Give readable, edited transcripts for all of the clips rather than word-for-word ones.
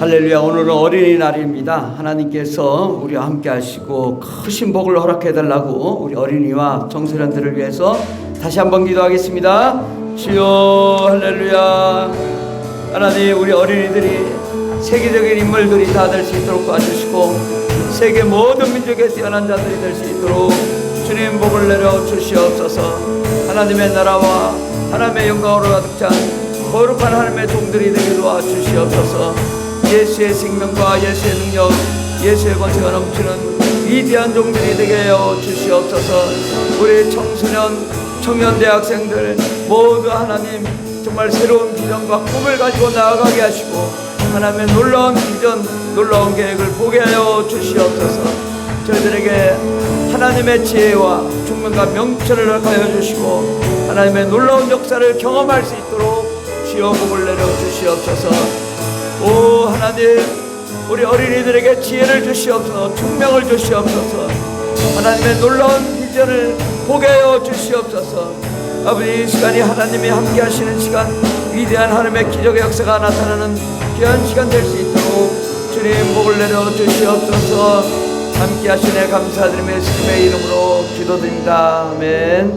할렐루야. 오늘은 어린이날입니다. 하나님께서 우리와 함께 하시고 크신 복을 허락해 달라고 우리 어린이와 청소년들을 위해서 다시 한번 기도하겠습니다. 주여 할렐루야. 하나님, 우리 어린이들이 세계적인 인물들이 다 될 수 있도록 도와주시고 세계 모든 민족에 뛰어난 자들이 될 수 있도록 주님 복을 내려 주시옵소서. 하나님의 나라와 하나님의 영광으로 가득 찬 거룩한 하나님의 종들이 되게 도와주시옵소서. 예수의 생명과 예수의 능력, 예수의 권세가 넘치는 위대한 종들이 되게 하여 주시옵소서. 우리 청소년, 청년 대학생들 모두 하나님 정말 새로운 비전과 꿈을 가지고 나아가게 하시고 하나님의 놀라운 비전, 놀라운 계획을 보게 하여 주시옵소서. 저희들에게 하나님의 지혜와 총명과 명철을 허락하여 주시고 하나님의 놀라운 역사를 경험할 수 있도록 주여 복을 내려 주시옵소서. 오 하나님, 우리 어린이들에게 지혜를 주시옵소서. 총명을 주시옵소서. 하나님의 놀라운 비전을 보게 하여 주시옵소서. 아버지, 이 시간이 하나님이 함께 하시는 시간, 위대한 하나님의 기적의 역사가 나타나는 귀한 시간 될 수 있도록 주님 복을 내려 주시옵소서. 함께 하시네 감사드리며 예수님의 이름으로 기도드립니다. 아멘.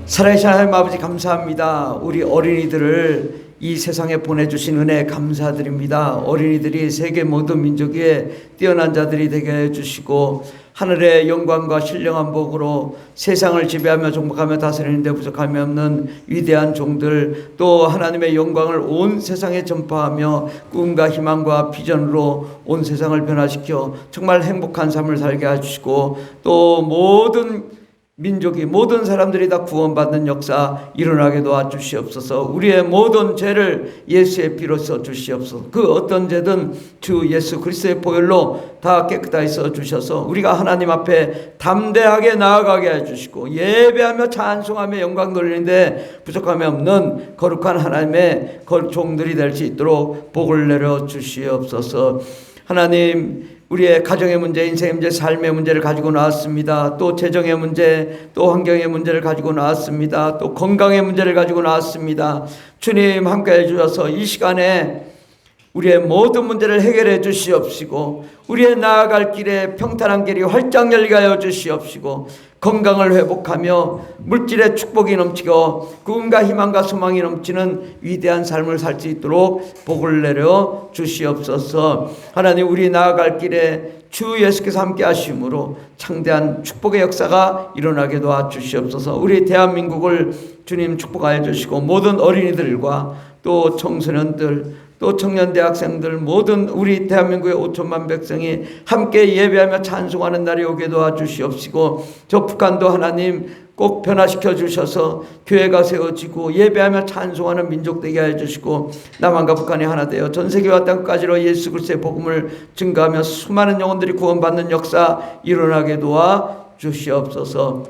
살아계신 하나님 아버지, 감사합니다. 우리 어린이들을 이 세상에 보내주신 은혜에 감사드립니다. 어린이들이 세계 모든 민족 위에 뛰어난 자들이 되게 해주시고 하늘의 영광과 신령한 복으로 세상을 지배하며 정복하며 다스리는 데 부족함이 없는 위대한 종들, 또 하나님의 영광을 온 세상에 전파하며 꿈과 희망과 비전으로 온 세상을 변화시켜 정말 행복한 삶을 살게 해주시고 또 모든 민족이, 모든 사람들이 다 구원받는 역사 일어나게 도와주시옵소서. 우리의 모든 죄를 예수의 피로 써주시옵소서. 그 어떤 죄든 주 예수 그리스도의 보혈로 다 깨끗하게 써주셔서 우리가 하나님 앞에 담대하게 나아가게 해주시고 예배하며 찬송하며 영광 돌리는데 부족함이 없는 거룩한 하나님의 종들이 될 수 있도록 복을 내려 주시옵소서. 하나님, 우리의 가정의 문제, 인생의 문제, 삶의 문제를 가지고 나왔습니다. 또 재정의 문제, 또 환경의 문제를 가지고 나왔습니다. 또 건강의 문제를 가지고 나왔습니다. 주님 함께 해주셔서 이 시간에 우리의 모든 문제를 해결해 주시옵시고 우리의 나아갈 길에 평탄한 길이 활짝 열리게 하여 주시옵시고 건강을 회복하며 물질의 축복이 넘치고 꿈과 희망과 소망이 넘치는 위대한 삶을 살 수 있도록 복을 내려 주시옵소서. 하나님, 우리 나아갈 길에 주 예수께서 함께 하심으로 창대한 축복의 역사가 일어나게 도와주시옵소서. 우리 대한민국을 주님 축복하여 주시고 모든 어린이들과 또 청소년들, 또 청년 대학생들, 모든 우리 대한민국의 5천만 백성이 함께 예배하며 찬송하는 날이 오게 도와주시옵시고 저 북한도 하나님 꼭 변화시켜 주셔서 교회가 세워지고 예배하며 찬송하는 민족 되게 해주시고 남한과 북한이 하나 되어 전 세계와 땅까지로 예수 그리스도의 복음을 증가하며 수많은 영혼들이 구원받는 역사 일어나게 도와주시옵소서.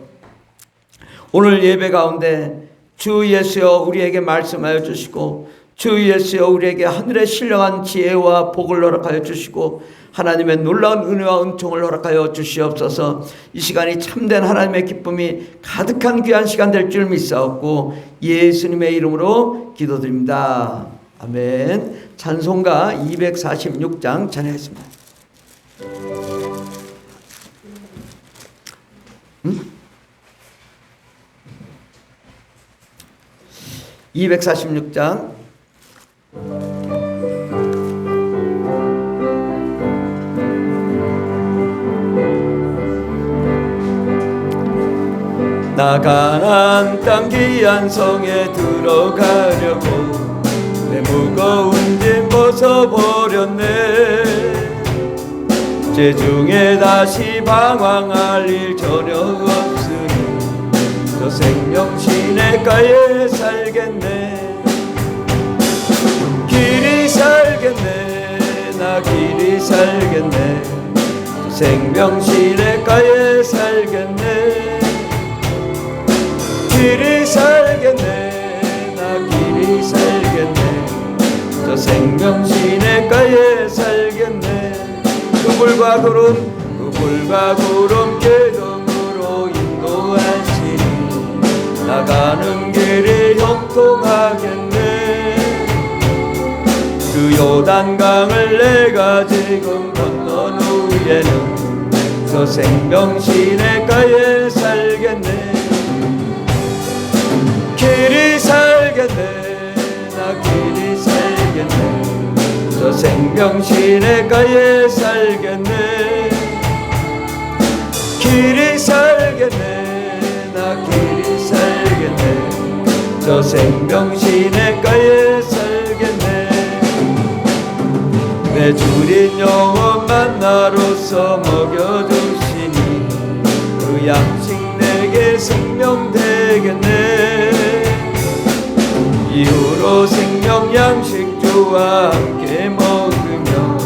오늘 예배 가운데 주 예수여 우리에게 말씀하여 주시고 주 예수여 우리에게 하늘의 신령한 지혜와 복을 허락하여 주시고 하나님의 놀라운 은혜와 은총을 허락하여 주시옵소서. 이 시간이 참된 하나님의 기쁨이 가득한 귀한 시간 될 줄 믿사옵고 예수님의 이름으로 기도드립니다. 아멘. 찬송가 246장 찬양했습니다. 246장 나 가나안 땅 귀한 성에 들어가려고 내 무거운 짐 벗어버렸네. 제중에 다시 방황할 일 전혀 없으니 저 생명 시냇가에 살겠네. 길이 살겠네. 나 길이 살겠네. 저 생명 시냇가에 살겠네. 길이 살겠네. 나 길이 살겠네. 저 생명 시냇가에 살겠네. 그물과 구름 계동으로 인도하시니 나가는 길이 형통하겠네. 그 요단강을 내가 지금 건넌 후에는 저 생명시내가에 살겠네. 길이 살겠네. 나 길이 살겠네. 저 생명시내가에 살겠네. 길이 살겠네. 나 길이 살겠네. 저 생명시내가에 살겠네. 내 주린 영혼 만나로서 먹여주시니 그 양식 내게 생명 되겠네. 이후로 생명 양식주와 함께 먹으며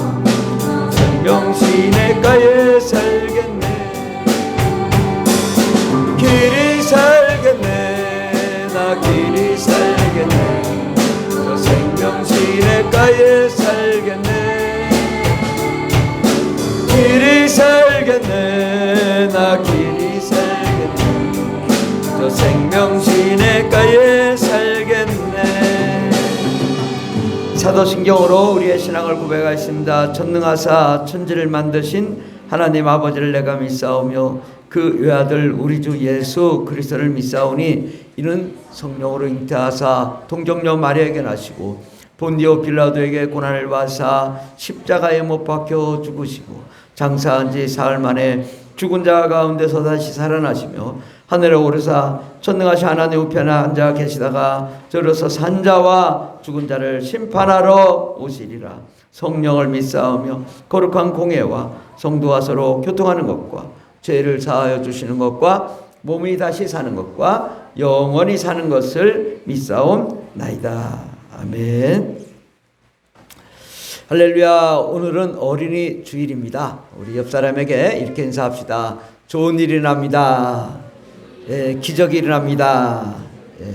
생명시내가에 살겠네. 길이 살겠네. 나 길이 살겠네. 저 생명시내가에 살겠네. 길이 살겠네. 나 길이 살겠네. 저 생명시내가에 살겠네. 사도신경으로 우리의 신앙을 고백하였습니다. 전능하사 천지를 만드신 하나님 아버지를 내가 믿사오며 그 외아들 우리 주 예수 그리스도를 믿사오니 이는 성령으로 잉태하사 동정녀 마리아에게 나시고 본디오 빌라도에게 고난을 받으사 십자가에 못 박혀 죽으시고 장사한 지 사흘 만에 죽은 자 가운데서 다시 살아나시며 하늘에 오르사 전능하신 하나님 우편에 앉아 계시다가 저로서 산 자와 죽은 자를 심판하러 오시리라. 성령을 믿사오며 거룩한 공예와 성도와 서로 교통하는 것과 죄를 사하여 주시는 것과 몸이 다시 사는 것과 영원히 사는 것을 믿사옵나이다. 아멘. 할렐루야. 오늘은 어린이 주일입니다. 우리 옆 사람에게 이렇게 인사합시다. 좋은 일이 납니다. 예, 기적이 일어납니다. 예,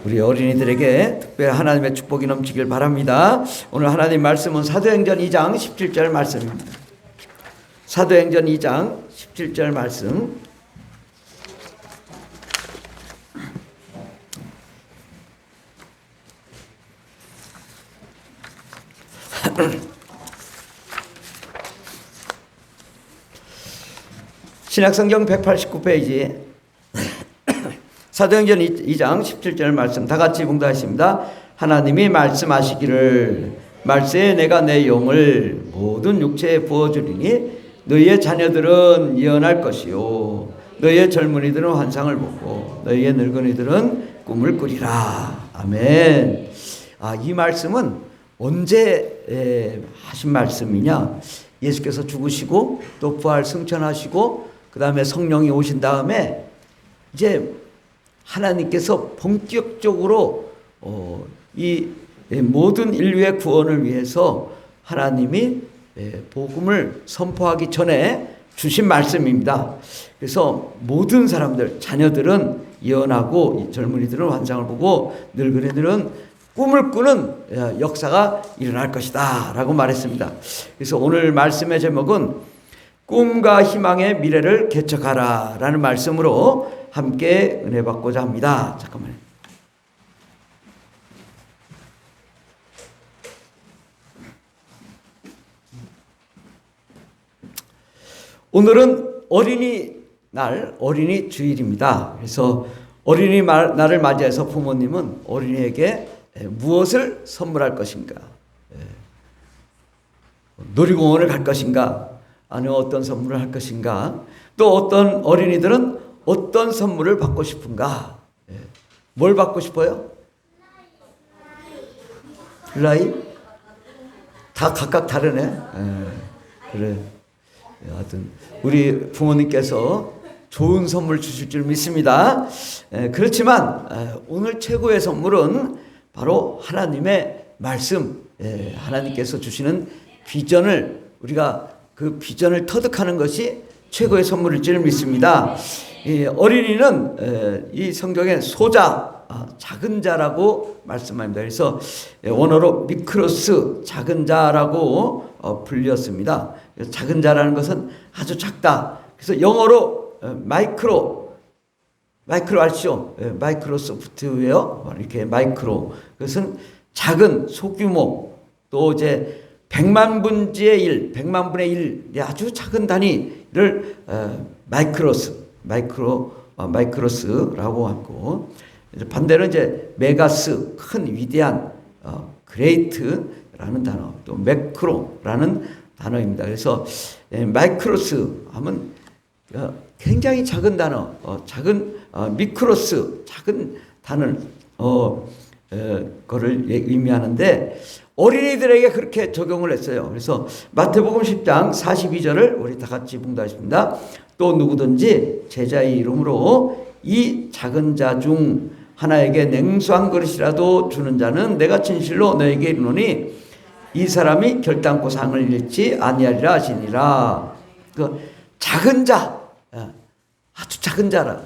우리 어린이들에게 특별히 하나님의 축복이 넘치길 바랍니다. 오늘 하나님 말씀은 사도행전 2장 17절 말씀입니다. 사도행전 2장 17절 말씀. 신약성경 189페이지 사도행전 2장 17절 말씀 다 같이 봉독하십니다. 하나님이 말씀하시기를 말세에 내가 내 영을 모든 육체에 부어주리니 너희의 자녀들은 예언할 것이요 너희의 젊은이들은 환상을 보고 너희의 늙은이들은 꿈을 꾸리라. 아멘. 이 말씀은 언제 하신 말씀이냐? 예수께서 죽으시고 또 부활 승천하시고 그 다음에 성령이 오신 다음에 이제 하나님께서 본격적으로 이 모든 인류의 구원을 위해서 하나님이 복음을 선포하기 전에 주신 말씀입니다. 그래서 모든 사람들, 자녀들은 예언하고 젊은이들은 환상을 보고 늙은이들은 꿈을 꾸는 역사가 일어날 것이다 라고 말했습니다. 그래서 오늘 말씀의 제목은 꿈과 희망의 미래를 개척하라 라는 말씀으로 함께 은혜 받고자 합니다. 잠깐만요. 오늘은 어린이날, 어린이 주일입니다. 그래서 어린이날을 맞이해서 부모님은 어린이에게 무엇을 선물할 것인가? 놀이공원을 갈 것인가? 아니면 어떤 선물을 할 것인가? 또 어떤 어린이들은 어떤 선물을 받고 싶은가? 뭘 받고 싶어요? 플라이? 다 각각 다르네. 그래. 하여튼 우리 부모님께서 좋은 선물 주실 줄 믿습니다. 그렇지만 오늘 최고의 선물은 바로 하나님의 말씀, 하나님께서 주시는 비전을 우리가 그 비전을 터득하는 것이 최고의 선물일 줄 믿습니다. 어린이는 이 성경에 소자, 작은 자라고 말씀합니다. 그래서 원어로 미크로스, 작은 자라고 불렸습니다. 작은 자라는 것은 아주 작다. 그래서 영어로 마이크로 아시죠? 마이크로소프트웨어 이렇게 마이크로. 그것은 작은 소규모 또 이제 100만 분지의 1, 100만 분의 1, 아주 작은 단위를 마이크로스라고 하고, 반대로 이제 메가스, 큰 위대한, 그레이트라는 단어, 또 매크로라는 단어입니다. 그래서 마이크로스 하면 굉장히 작은 단어, 미크로스, 작은 단어, 거를 의미하는데 어린이들에게 그렇게 적용을 했어요. 그래서 마태복음 10장 42절을 우리 다 같이 봉독하겠습니다. 또 누구든지 제자의 이름으로 이 작은 자 중 하나에게 냉수 한 그릇이라도 주는 자는 내가 진실로 너에게 이르노니 이 사람이 결단코 상을 잃지 아니하리라 하시니라. 그 작은 자, 아주 작은 자라.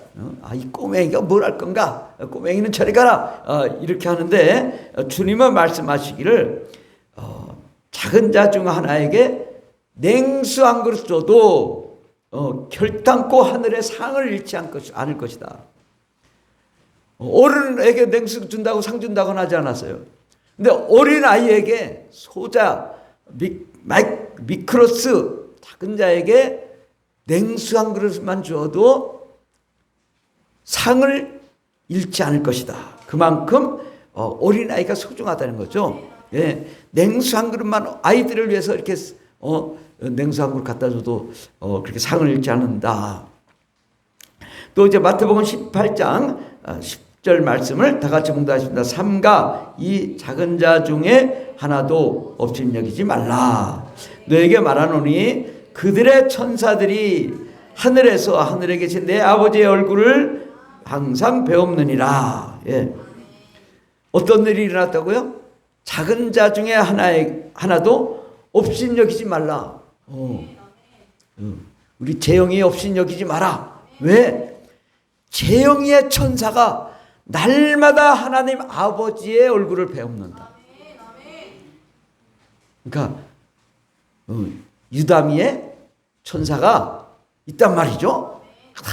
이 꼬맹이가 뭘 할 건가? 꼬맹이는 저리 가라. 이렇게 하는데 주님은 말씀하시기를 작은 자 중 하나에게 냉수 한 그릇 줘도 결단코 하늘의 상을 잃지 않을 것이다. 어른에게 냉수 준다고 상 준다고는 하지 않았어요. 근데 어린 아이에게 소자, 미크로스, 작은 자에게 냉수 한 그릇만 주어도 상을 잃지 않을 것이다. 그만큼 어린아이가 소중하다는 거죠. 예, 냉수 한 그릇만 아이들을 위해서 이렇게 냉수 한 그릇 갖다 줘도 그렇게 상을 잃지 않는다. 또 이제 마태복음 18장 10절 말씀을 다 같이 봉독하십니다. 삼가 이 작은 자 중에 하나도 업신여기지 말라. 너에게 말하노니 그들의 천사들이 하늘에서 하늘에 계신 내 아버지의 얼굴을 항상 배움느니라. 예. 어떤 일이 일어났다고요? 작은 자 중에 하나도 업신여기지 말라. 우리 재영이 업신여기지 마라. 왜? 재영이의 천사가 날마다 하나님 아버지의 얼굴을 배움는다. 그러니까 유다미의 천사가 있단 말이죠.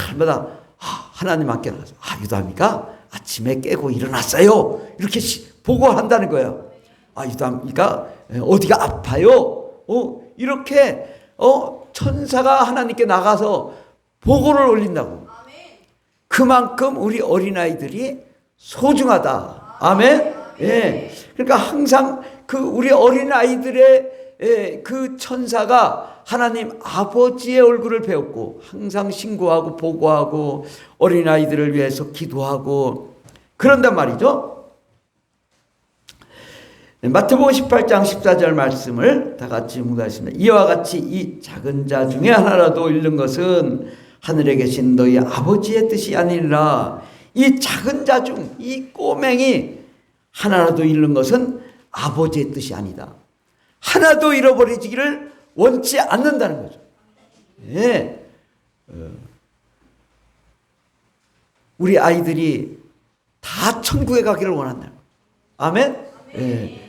날마다 하나님 앞에 나가서 유다미가 아침에 깨고 일어났어요. 이렇게 보고한다는 거예요. 유다미가 어디가 아파요? 이렇게 천사가 하나님께 나가서 보고를 올린다고. 그만큼 우리 어린아이들이 소중하다. 아멘. 예. 그러니까 항상 우리 어린아이들의 그 천사가 하나님 아버지의 얼굴을 배웠고 항상 신고하고 보고하고 어린아이들을 위해서 기도하고 그런단 말이죠. 마태복음 18장 14절 말씀을 다 같이 묵상하겠습니다. 이와 같이 이 작은 자 중에 하나라도 잃는 것은 하늘에 계신 너희 아버지의 뜻이 아니라 이 작은 자 중 이 꼬맹이 하나라도 잃는 것은 아버지의 뜻이 아니다. 하나도 잃어버리기를 원치 않는다는 거죠. 예. 우리 아이들이 다 천국에 가기를 원한다. 아멘? 예.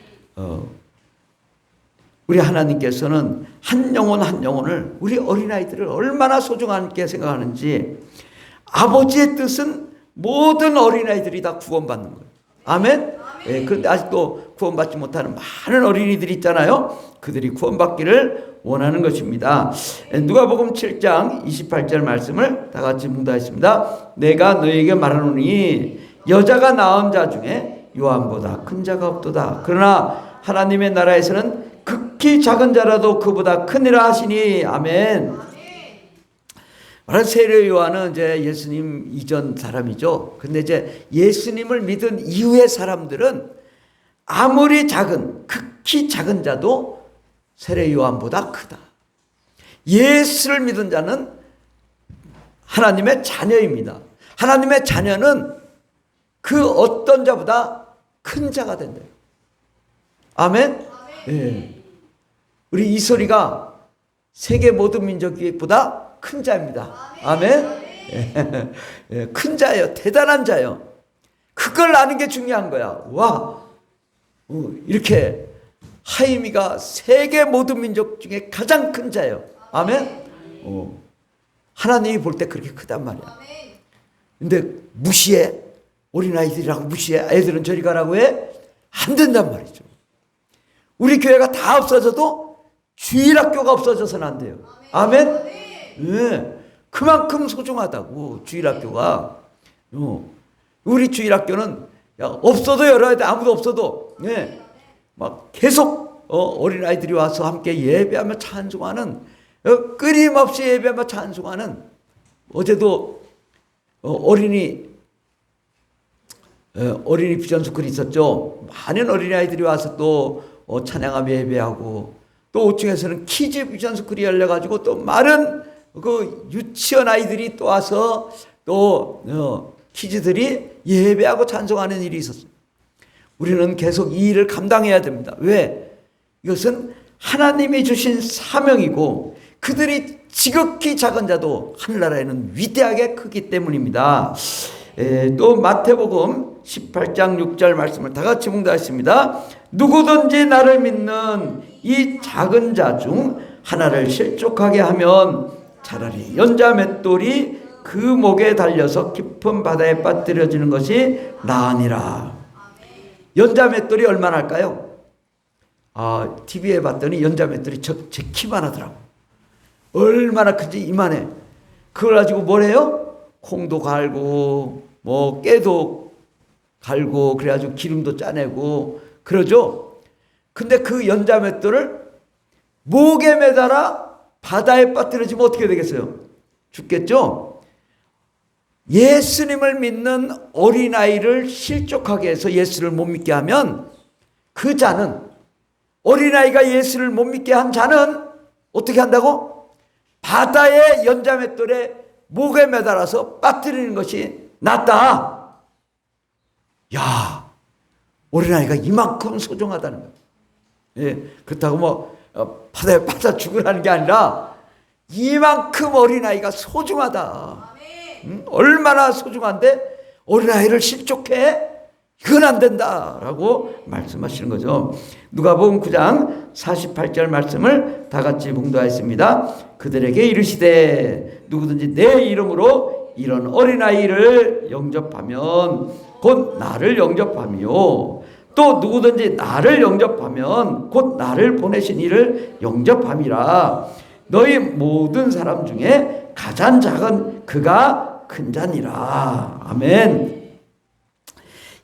우리 하나님께서는 한 영혼 한 영혼을 우리 어린아이들을 얼마나 소중하게 생각하는지 아버지의 뜻은 모든 어린아이들이 다 구원받는 거예요. 아멘? 예, 그런데 아직도 구원받지 못하는 많은 어린이들이 있잖아요. 그들이 구원받기를 원하는 것입니다. 누가복음 7장 28절 말씀을 다 같이 묵상하겠습니다. 내가 너희에게 말하노니 여자가 낳은 자 중에 요한보다 큰 자가 없도다. 그러나 하나님의 나라에서는 극히 작은 자라도 그보다 크니라 하시니. 아멘. 말한 세례 요한은 이제 예수님 이전 사람이죠. 근데 이제 예수님을 믿은 이후의 사람들은 아무리 극히 작은 자도 세례 요한보다 크다. 예수를 믿은 자는 하나님의 자녀입니다. 하나님의 자녀는 그 어떤 자보다 큰 자가 된다. 아멘? 예. 우리 이소리가 세계 모든 민족보다 큰 자입니다. 아멘? 예. 큰 자예요. 대단한 자예요. 그걸 아는 게 중요한 거야. 와, 이렇게 하임이가 세계 모든 민족 중에 가장 큰 자예요. 아멘? 하나님이 볼 때 그렇게 크단 말이야. 근데 무시해. 어린아이들이라고 무시해. 애들은 저리 가라고 해? 안 된단 말이죠. 우리 교회가 다 없어져도 주일학교가 없어져서는 안 돼요. 아멘? 네. 그만큼 소중하다고, 주일학교가. 우리 주일학교는 없어도 열어야 돼. 아무도 없어도. 네. 막 계속 어린아이들이 와서 함께 예배하며 찬송하는, 끊임없이 예배하며 찬송하는, 어제도 어린이 비전스쿨이 있었죠. 많은 어린아이들이 와서 또 찬양하며 예배하고, 또 5층에서는 키즈 비전스쿨이 열려가지고 또 많은 그 유치원 아이들이 또 와서 또 키즈들이 예배하고 찬송하는 일이 있었어요. 우리는 계속 이 일을 감당해야 됩니다. 왜? 이것은 하나님이 주신 사명이고, 그들이 지극히 작은 자도 하늘나라에는 위대하게 크기 때문입니다. 또 마태복음 18장 6절 말씀을 다 같이 묵상하겠습니다. 누구든지 나를 믿는 이 작은 자 중 하나를 실족하게 하면 차라리 연자 맷돌이 그 목에 달려서 깊은 바다에 빠뜨려지는 것이 나으니라. 연자 맷돌이 얼마나 할까요? TV에 봤더니 연자 맷돌이 제 키만 하더라고. 얼마나 큰지 이만해. 그걸 가지고 뭘 해요? 콩도 갈고 뭐 깨도 갈고 그래가지고 기름도 짜내고 그러죠. 근데 그 연자 맷돌을 목에 매달아 바다에 빠뜨려지면 어떻게 되겠어요? 죽겠죠? 예수님을 믿는 어린아이를 실족하게 해서 예수를 못 믿게 하면, 그 자는, 어린아이가 예수를 못 믿게 한 자는 어떻게 한다고? 바다의 연자맷돌에 목에 매달아서 빠뜨리는 것이 낫다. 야, 어린아이가 이만큼 소중하다는 거예요. 예, 그렇다고 뭐 바다에 빠져 죽으라는 게 아니라 이만큼 어린아이가 소중하다. 얼마나 소중한데 어린아이를 실족해? 이건 안 된다라고 말씀하시는 거죠. 누가복음 9장 48절 말씀을 다 같이 봉독하였습니다. 그들에게 이르시되 누구든지 내 이름으로 이런 어린아이를 영접하면 곧 나를 영접하며, 또 누구든지 나를 영접하면 곧 나를 보내신 이를 영접함이라. 너희 모든 사람 중에 가장 작은 그가 큰 자니라. 아멘.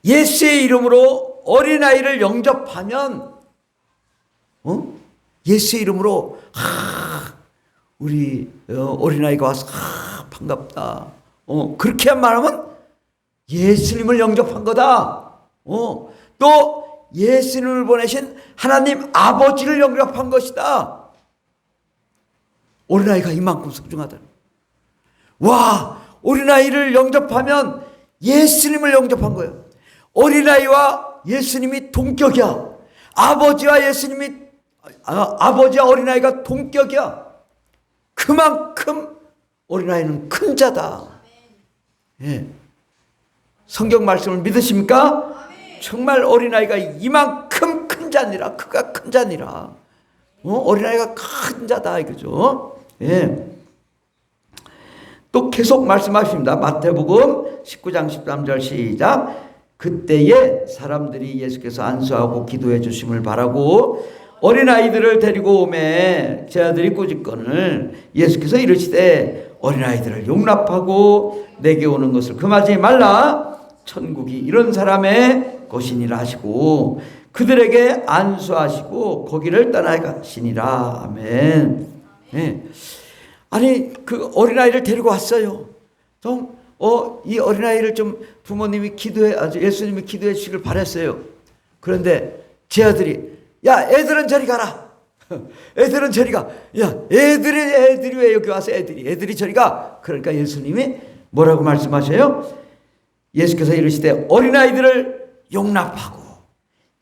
예수의 이름으로 어린아이를 영접하면, 예수의 이름으로 우리 어린아이가 와서 반갑다, 그렇게 말하면 예수님을 영접한 거다. 또 예수님을 보내신 하나님 아버지를 영접한 것이다. 어린아이가 이만큼 소중하다. 와, 어린아이를 영접하면 예수님을 영접한 거예요. 어린아이와 예수님이 동격이야. 아버지와 어린아이가 동격이야. 그만큼 어린아이는 큰 자다. 예. 성경 말씀을 믿으십니까? 정말 어린아이가 이만큼 큰 자니라. 그가 큰 자니라. 어린아이가 큰 자다 이거죠. 예. 또 계속 말씀하십니다. 마태복음 19장 13절 시작. 그때에 사람들이 예수께서 안수하고 기도해 주심을 바라고 어린아이들을 데리고 오매 제 아들이 꾸짖거늘 예수께서 이르시되 어린아이들을 용납하고 내게 오는 것을 금하지 말라. 천국이 이런 사람의 것이니라 하시고 그들에게 안수하시고 거기를 떠나가시니라. 아멘. 네. 아니 그 어린아이를 데리고 왔어요. 좀 이 어린아이를 좀 부모님이 예수님이 기도해 주시길 바랬어요. 그런데 제 아들이 야 애들은 저리 가라. 애들은 저리 가. 야 애들이 왜 여기 와서 애들이 저리 가. 그러니까 예수님이 뭐라고 말씀하셔요? 예수께서 이르시되 어린아이들을 용납하고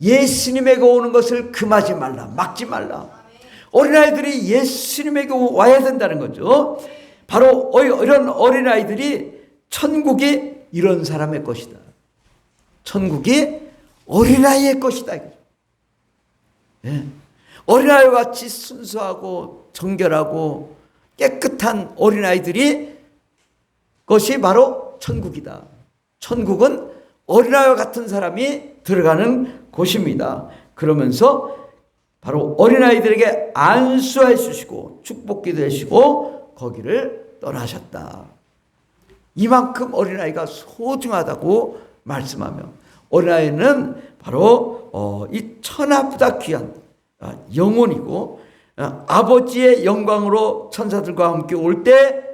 예수님에게 오는 것을 금하지 말라. 막지 말라. 어린아이들이 예수님에게 와야 된다는 거죠. 바로 이런 어린아이들이 천국이 이런 사람의 것이다. 천국이 어린아이의 것이다. 예. 어린아이와 같이 순수하고 정결하고 깨끗한 어린아이들이 것이 바로 천국이다. 천국은 어린아이와 같은 사람이 들어가는 곳입니다. 그러면서 바로 어린아이들에게 안수해 주시고 축복기도 해주시고 거기를 떠나셨다. 이만큼 어린아이가 소중하다고 말씀하며 어린아이는 바로 이 천하보다 귀한 영혼이고 아버지의 영광으로 천사들과 함께 올 때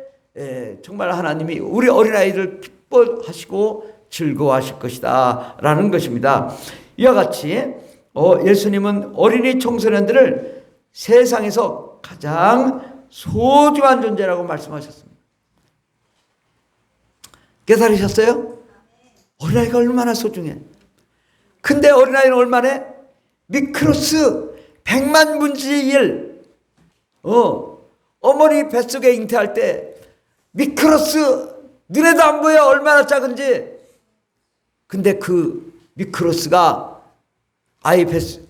정말 하나님이 우리 어린아이들 기뻐하시고 즐거워하실 것이다 라는 것입니다. 이와 같이 예수님은 어린이 청소년들을 세상에서 가장 소중한 존재라고 말씀하셨습니다. 깨달으셨어요? 어린아이가 얼마나 소중해. 근데 어린아이는 얼마나 미크로스 100만 분의 1 어머니 뱃속에 잉태할 때 미크로스 눈에도 안 보여 얼마나 작은지. 근데 그 미크로스가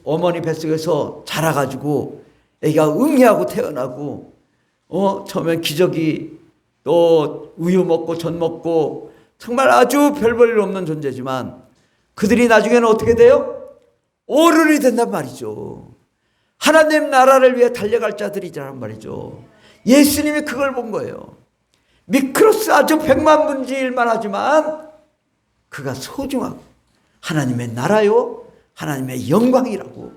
어머니 뱃속에서 자라가지고 애가 응애하고 태어나고 처음엔 기저귀 또 우유 먹고 전 먹고 정말 아주 별 볼 일 없는 존재지만 그들이 나중에는 어떻게 돼요? 어른이 된단 말이죠. 하나님 나라를 위해 달려갈 자들이란 말이죠. 예수님이 그걸 본 거예요. 미크로스 아주 100만 분의 1만 하지만 그가 소중하고 하나님의 나라요 하나님의 영광이라고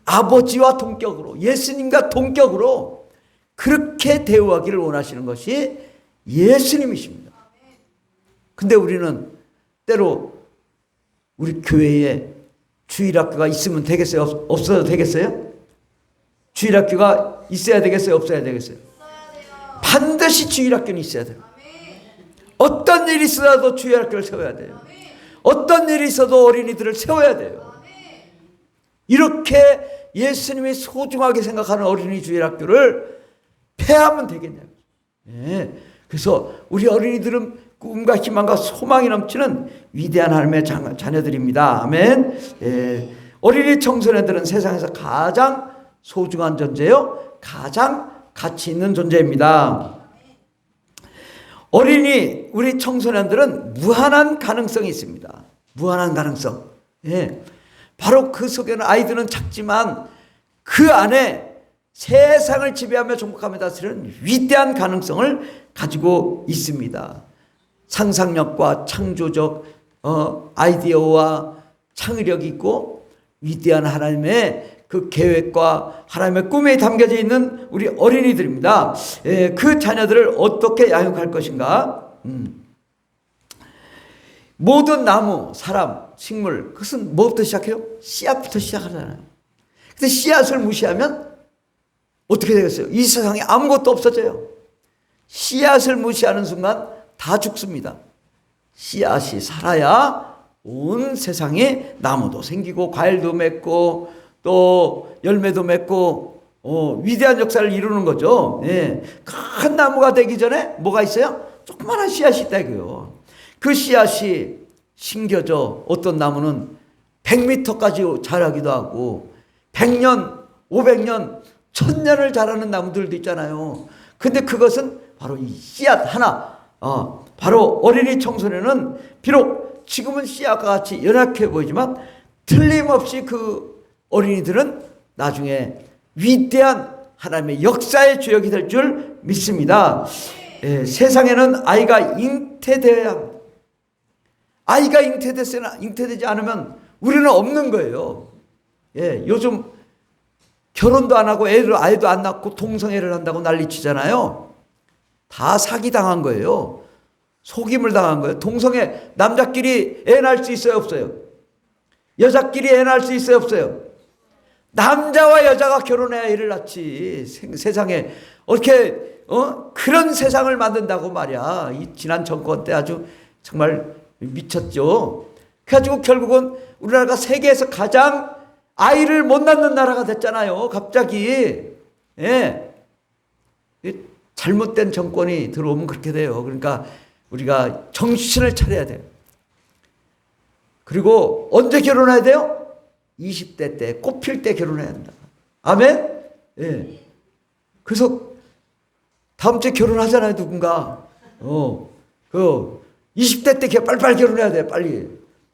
아버지와 동격으로 예수님과 동격으로 그렇게 대우하기를 원하시는 것이 예수님이십니다. 근데 우리는 때로 우리 교회에 주일학교가 있으면 되겠어요? 없어도 되겠어요? 주일학교가 있어야 되겠어요? 없어야 되겠어요? 반드시 주일학교는 있어야 돼요. 어떤 일이 있어도 주일학교를 세워야 돼요. 어떤 일이 있어도 어린이들을 세워야 돼요. 이렇게 예수님이 소중하게 생각하는 어린이 주일학교를 폐하면 되겠냐고. 네. 그래서 우리 어린이들은 꿈과 희망과 소망이 넘치는 위대한 하나님의 자녀들입니다. 아멘. 예. 어린이 청소년들은 세상에서 가장 소중한 존재요, 가장 가치 있는 존재입니다. 우리 청소년들은 무한한 가능성이 있습니다. 무한한 가능성. 예. 바로 그 속에는 아이들은 작지만 그 안에 세상을 지배하며 정복하며 다스리는 위대한 가능성을 가지고 있습니다. 상상력과 창조적 아이디어와 창의력이 있고 위대한 하나님의 그 계획과 하나님의 꿈에 담겨져 있는 우리 어린이들입니다. 그 자녀들을 어떻게 양육할 것인가? 모든 나무, 사람, 식물 그것은 뭐부터 시작해요? 씨앗부터 시작하잖아요. 근데 씨앗을 무시하면 어떻게 되겠어요? 이 세상에 아무것도 없어져요. 씨앗을 무시하는 순간 다 죽습니다. 씨앗이 살아야 온 세상에 나무도 생기고 과일도 맺고 또 열매도 맺고 위대한 역사를 이루는 거죠. 예. 큰 나무가 되기 전에 뭐가 있어요? 조그마한 씨앗이 있다 이거요. 그 씨앗이 심겨져 어떤 나무는 100m까지 자라기도 하고 100년, 500년, 1000년을 자라는 나무들도 있잖아요. 근데 그것은 바로 이 씨앗 하나 바로 어린이 청소년은 비록 지금은 씨앗과 같이 연약해 보이지만 틀림없이 그 어린이들은 나중에 위대한 하나님의 역사의 주역이 될 줄 믿습니다. 세상에는 아이가 잉태되어야 합니다. 아이가 잉태되지 않으면 우리는 없는 거예요. 요즘 결혼도 안 하고 아이도 안 낳고 동성애를 한다고 난리치잖아요. 다 사기당한 거예요. 속임을 당한 거예요. 동성애 남자끼리 애 낳을 수 있어요 없어요? 여자끼리 애 낳을 수 있어요 없어요? 남자와 여자가 결혼해야 애를 낳지. 세상에 어떻게 그런 세상을 만든다고 말이야. 이 지난 정권 때 아주 정말 미쳤죠. 그래가지고 결국은 우리나라가 세계에서 가장 아이를 못 낳는 나라가 됐잖아요. 갑자기. 잘못된 정권이 들어오면 그렇게 돼요. 그러니까 우리가 정신을 차려야 돼요. 그리고 언제 결혼해야 돼요? 20대 때, 꽃필 때 결혼해야 한다. 아멘? 그래서 다음 주에 결혼하잖아요, 누군가. 20대 때 빨리빨리 결혼해야 돼, 빨리.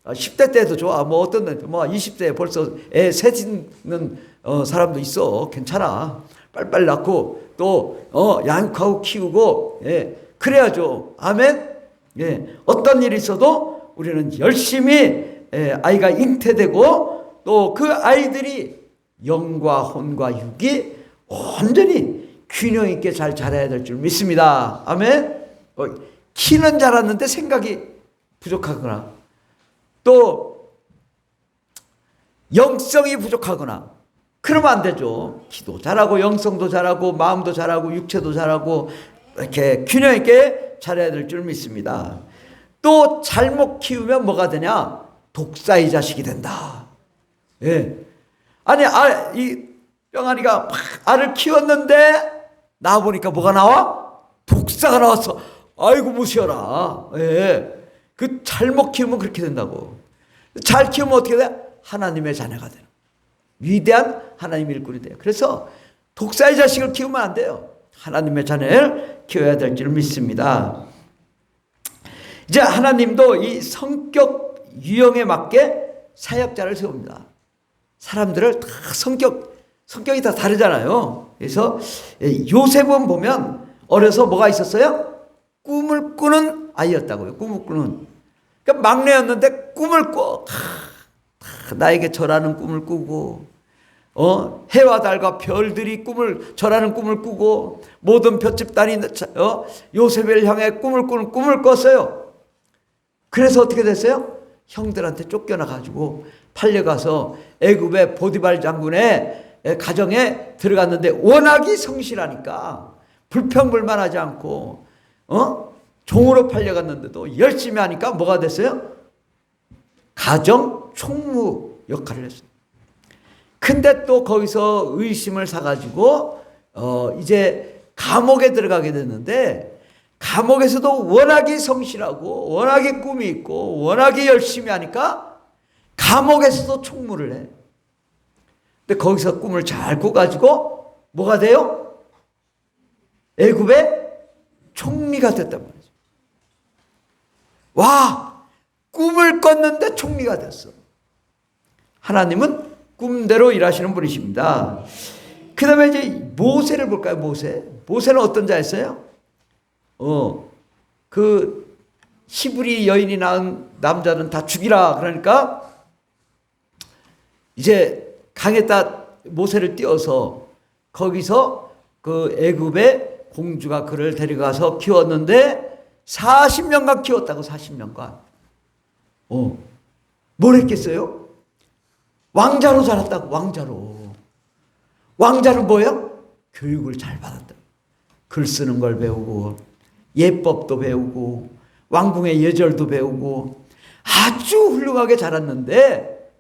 10대 때도 좋아. 뭐 어떤 뭐 20대에 벌써 애 셋 있는 사람도 있어. 괜찮아. 빨리빨리 낳고 또 양육하고 키우고, 예, 그래야죠. 아멘. 예, 어떤 일이 있어도 우리는 열심히, 예, 아이가 잉태되고 또 그 아이들이 영과 혼과 육이 온전히 균형 있게 잘 자라야 될 줄 믿습니다. 아멘. 키는 자랐는데 생각이 부족하거나 또 영성이 부족하거나 그러면 안 되죠. 키도 잘하고 영성도 잘하고 마음도 잘하고 육체도 잘하고 이렇게 균형 있게 자라야 될 줄 믿습니다. 또 잘못 키우면 뭐가 되냐? 독사의 자식이 된다. 예. 아니, 이 병아리가 막 알을 키웠는데 나와보니까 뭐가 나와? 독사가 나왔어. 아이고 무시해라. 예. 그 잘못 키우면 그렇게 된다고. 잘 키우면 어떻게 돼? 하나님의 자녀가 되는, 위대한 하나님의 일꾼이 돼요. 그래서 독사의 자식을 키우면 안 돼요. 하나님의 자녀를 키워야 될 줄 믿습니다. 이제 하나님도 이 성격 유형에 맞게 사역자를 세웁니다. 사람들을 다 성격이 다 다르잖아요. 그래서 요셉은 보면 어려서 뭐가 있었어요? 꿈을 꾸는 아이였다고요. 꿈을 꾸는. 그러니까 막내였는데 꿈을 꿔. 나에게 절하는 꿈을 꾸고, 해와 달과 별들이 절하는 꿈을 꾸고, 모든 볏집단이 요셉을 향해 꿈을 꾸는 꿈을 꿨어요. 그래서 어떻게 됐어요? 형들한테 쫓겨나가지고 팔려가서 애굽의 보디발 장군의 가정에 들어갔는데 워낙이 성실하니까 불평불만하지 않고 종으로 팔려갔는데도 열심히 하니까 뭐가 됐어요? 가정 총무 역할을 했어요. 근데 또 거기서 의심을 사가지고 이제 감옥에 들어가게 됐는데, 감옥에서도 워낙에 성실하고 워낙에 꿈이 있고 워낙에 열심히 하니까 감옥에서도 총무를 해. 근데 거기서 꿈을 잘 꿔가지고 뭐가 돼요? 애굽의 총리가 됐단 말이죠. 와, 꿈을 꿨는데 총리가 됐어. 하나님은 꿈대로 일하시는 분이십니다. 그 다음에 이제 모세를 볼까요? 모세는 어떤 자였어요? 그 히브리 여인이 낳은 남자는 다 죽이라. 그러니까 이제 강에다 모세를 띄워서 거기서 그 애굽의 공주가 그를 데려가서 키웠는데 40년간 키웠다고. 40년간. 뭘 했겠어요? 왕자로 자랐다고. 왕자는 뭐예요? 교육을 잘 받았다. 글 쓰는 걸 배우고 예법도 배우고 왕궁의 예절도 배우고 아주 훌륭하게 자랐는데,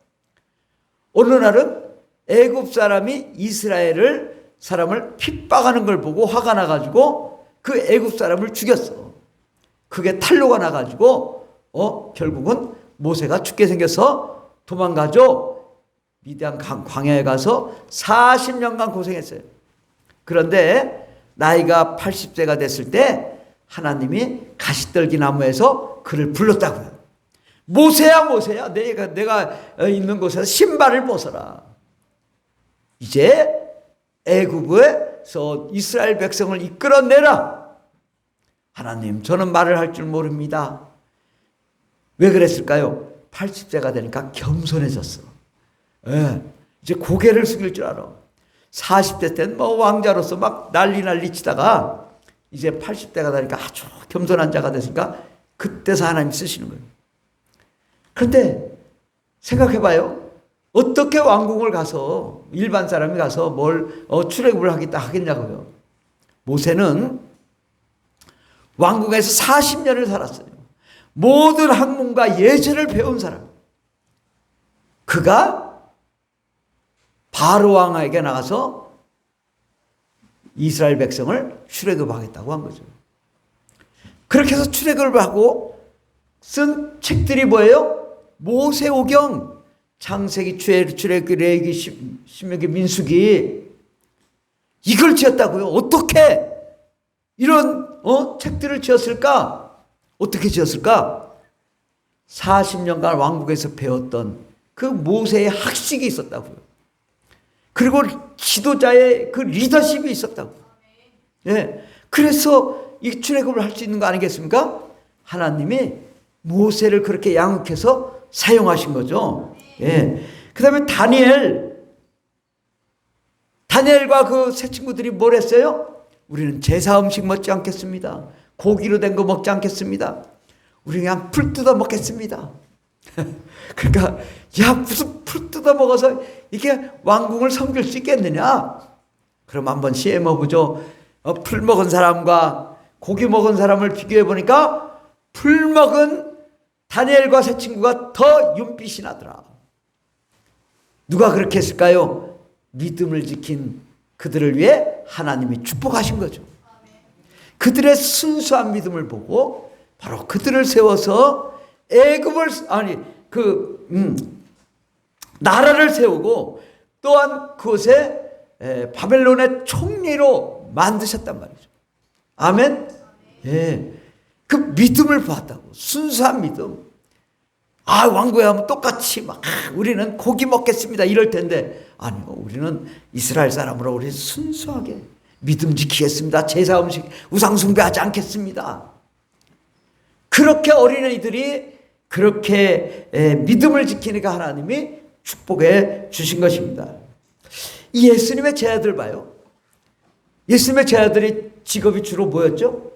어느 날은 애굽 사람이 이스라엘 사람을 핍박하는 걸 보고 화가 나가지고 그 애굽 사람을 죽였어. 그게 탄로가 나가지고 결국은 모세가 죽게 생겨서 도망가죠. 미디안 광야에 가서 40년간 고생했어요. 그런데 나이가 80세가 됐을 때 하나님이 가시떨기 나무에서 그를 불렀다고요. 모세야, 내가 있는 곳에서 신발을 벗어라. 이제 애굽에서 이스라엘 백성을 이끌어내라. 하나님, 저는 말을 할 줄 모릅니다. 왜 그랬을까요? 80세가 되니까 겸손해졌어. 이제 고개를 숙일 줄 알아. 40대 때는 뭐 왕자로서 막 난리 치다가 이제 80대가 되니까 아주 겸손한 자가 됐으니까 그때서 하나님 쓰시는 거예요. 그런데 생각해봐요. 어떻게 왕궁을 가서 일반 사람이 가서 뭘 출애굽을 하겠냐고요. 모세는 왕궁에서 40년을 살았어요. 모든 학문과 예절을 배운 사람. 그가 바로 왕에게 나가서 이스라엘 백성을 출애굽하겠다고 한 거죠. 그렇게 해서 출애굽을 하고 쓴 책들이 뭐예요? 모세오경, 창세기, 출애굽기, 레위기, 신명기, 민수기, 이걸 지었다고요. 어떻게 이런 책들을 지었을까? 어떻게 지었을까? 40년간 왕국에서 배웠던 그 모세의 학식이 있었다고요. 그리고 지도자의 그 리더십이 있었다고. 예. 그래서 이 출애굽을 할 수 있는 거 아니겠습니까? 하나님이 모세를 그렇게 양육해서 사용하신 거죠. 예. 그 다음에 다니엘과 그 세 친구들이 뭘 했어요? 우리는 제사 음식 먹지 않겠습니다. 고기로 된 거 먹지 않겠습니다. 우리 그냥 풀 뜯어 먹겠습니다. 그러니까 야 무슨 풀 뜯어 먹어서 이게 왕궁을 섬길 수 있겠느냐? 그럼 한번 시험해 보죠. 풀 먹은 사람과 고기 먹은 사람을 비교해 보니까 풀 먹은 다니엘과 세 친구가 더 윤빛이 나더라. 누가 그렇게 했을까요? 믿음을 지킨 그들을 위해 하나님이 축복하신 거죠. 그들의 순수한 믿음을 보고 바로 그들을 세워서 나라를 세우고 또한 그곳에 바벨론의 총리로 만드셨단 말이죠. 아멘. 예. 그 믿음을 보았다고. 순수한 믿음. 왕국에 가면 똑같이 우리는 고기 먹겠습니다 이럴 텐데 아니요, 우리는 이스라엘 사람으로 우리 순수하게 믿음 지키겠습니다. 제사 음식 우상 숭배하지 않겠습니다. 그렇게 어린아이들이 그렇게 믿음을 지키니까 하나님이 축복해 주신 것입니다. 이 예수님의 제자들 봐요. 예수님의 제자들이 직업이 주로 뭐였죠?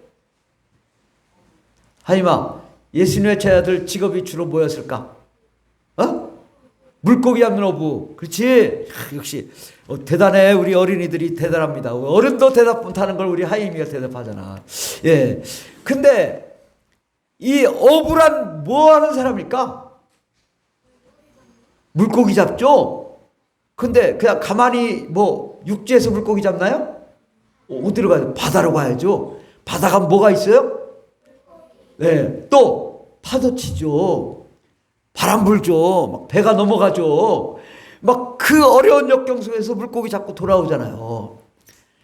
하이마, 예수님의 제자들 직업이 주로 뭐였을까? 물고기 잡는 어부. 그렇지? 역시 대단해. 우리 어린이들이 대단합니다. 어른도 대답 못하는 걸 우리 하이미가 대답하잖아. 예. 근데 이 어부란 뭐 하는 사람일까? 물고기 잡죠? 근데 그냥 가만히 육지에서 물고기 잡나요? 어디로 가요? 바다로 가야죠. 바다 가면 뭐가 있어요? 네. 또 파도 치죠. 바람 불죠. 배가 넘어가죠. 그 어려운 역경 속에서 물고기 잡고 돌아오잖아요.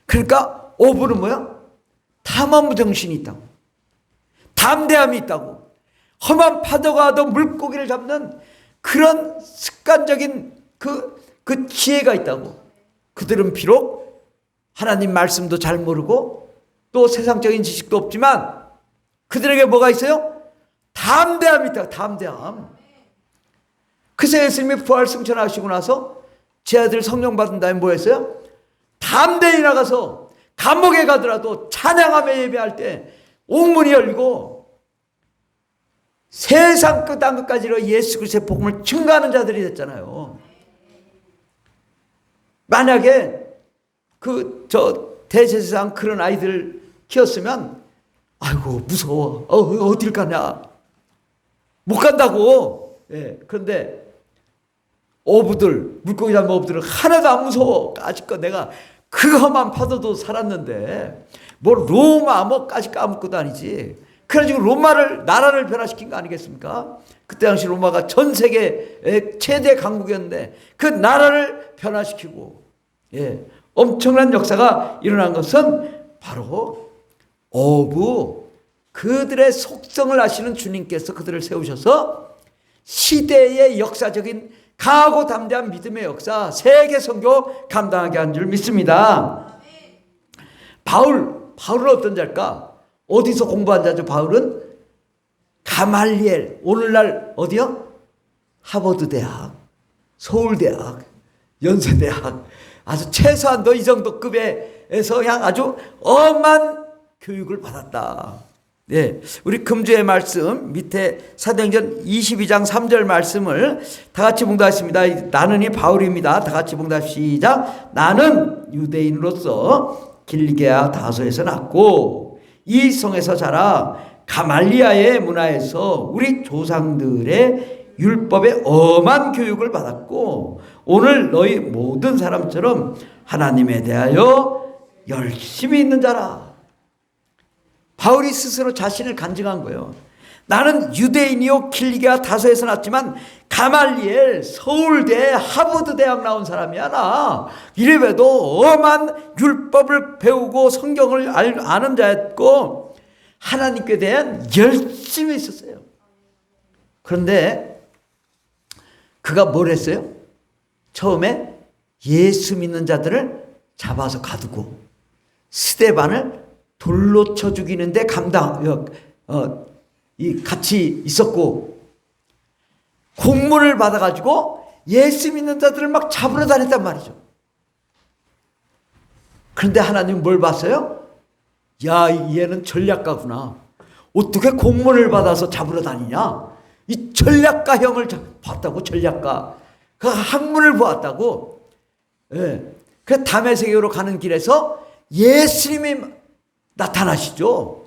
그러니까 어부는 뭐야? 탐험 정신이 있다고. 담대함이 있다고. 험한 파도가 와도 물고기를 잡는 그런 습관적인 그 지혜가 있다고. 그들은 비록 하나님 말씀도 잘 모르고 또 세상적인 지식도 없지만 그들에게 뭐가 있어요? 담대함이 있다. 담대함. 그래서 예수님이 부활 승천하시고 나서 제자들 성령 받은 다음에 뭐 했어요? 담대히 나가서 감옥에 가더라도 찬양하며 예배할 때 옥문이 열리고 세상 끝 한 끝까지로 예수 그리스도의 복음을 증거하는 자들이 됐잖아요. 만약에 대제사장 그런 아이들 키웠으면 아이고 무서워. 어딜 가냐. 못 간다고. 예. 그런데 어부들, 물고기 잡는 어부들은 하나도 안 무서워. 까짓거 내가 그것만 파도도 살았는데 로마까지 까먹고 다니지. 그래가지고 나라를 변화시킨 거 아니겠습니까? 그때 당시 로마가 전 세계 최대 강국이었는데 그 나라를 변화시키고 엄청난 역사가 일어난 것은 바로 어부, 그들의 속성을 아시는 주님께서 그들을 세우셔서 시대의 역사적인 강하고 담대한 믿음의 역사, 세계 선교 감당하게 한 줄 믿습니다. 바울은 어떤 자일까? 어디서 공부한 자죠? 바울은 가말리엘, 오늘날 어디요? 하버드 대학, 서울대학, 연세대학, 아주 최소한도 이 정도 급에서 그냥 아주 엄한 교육을 받았다. 네, 우리 금주의 말씀 밑에 사도행전 22장 3절 말씀을 다 같이 봉독하겠습니다. 나는 이 바울입니다. 다 같이 봉독 시작. 나는 유대인으로서 길리게아 다소에서 났고 이 성에서 자라 가말리아의 문화에서 우리 조상들의 율법의 엄한 교육을 받았고 오늘 너희 모든 사람처럼 하나님에 대하여 열심히 있는 자라. 바울이 스스로 자신을 간증한 거예요. 나는 유대인이요 길리게아 다소에서 났지만 가말리엘, 서울대, 하버드 대학 나온 사람이야 나. 이래봬도 엄한 율법을 배우고 성경을 아는 자였고 하나님께 대한 열심이 있었어요. 그런데 그가 뭘 했어요? 처음에 예수 믿는 자들을 잡아서 가두고 스데반을 돌로 쳐 죽이는데 같이 있었고, 공문을 받아가지고 예수 믿는 자들을 막 잡으러 다녔단 말이죠. 그런데 하나님 뭘 봤어요? 야, 얘는 전략가구나. 어떻게 공문을 받아서 잡으러 다니냐? 이 전략가형을 봤다고. 전략가. 그 학문을 보았다고. 예. 그 다메섹으로 가는 길에서 예수님이 나타나시죠.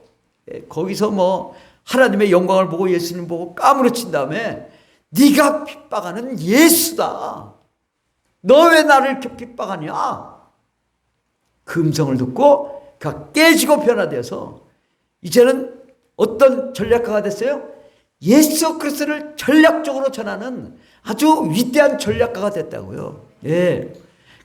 예. 거기서 뭐 하나님의 영광을 보고 예수님 보고 까무러친 다음에 네가 핍박하는 예수다. 너 왜 나를 이렇게 핍박하냐? 그 음성을 듣고 그가 깨지고 변화되어서 이제는 어떤 전략가가 됐어요? 예수 그리스도를 전략적으로 전하는 아주 위대한 전략가가 됐다고요. 예.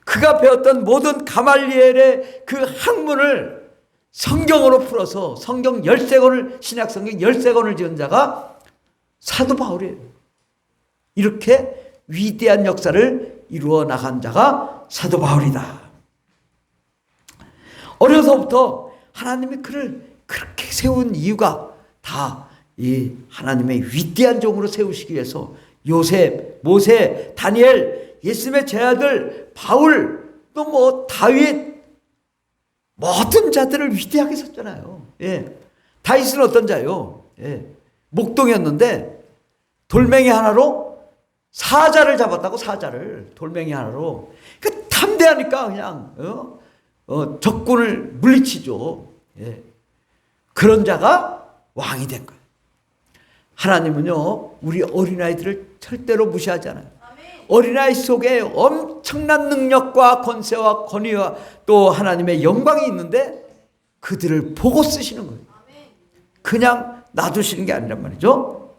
그가 배웠던 모든 가말리엘의 그 학문을 성경으로 풀어서 성경 13권을, 신약 성경 13권을 지은 자가 사도 바울이에요. 이렇게 위대한 역사를 이루어 나간 자가 사도 바울이다. 어려서부터 하나님이 그를 그렇게 세운 이유가 다 이 하나님의 위대한 종으로 세우시기 위해서 요셉, 모세, 다니엘, 예수님의 제아들, 바울, 또 뭐 다윗, 모든 자들을 위대하게 썼잖아요. 예. 다윗은 어떤 자요? 예. 목동이었는데 돌멩이 하나로 사자를 잡았다고. 사자를 돌멩이 하나로. 그 탐대하니까 그냥 적군을 물리치죠. 예. 그런 자가 왕이 된 거예요. 하나님은요, 우리 어린아이들을 절대로 무시하지 않아요. 어린아이 속에 엄청난 능력과 권세와 권위와 또 하나님의 영광이 있는데 그들을 보고 쓰시는 거예요. 그냥 놔두시는 게 아니란 말이죠.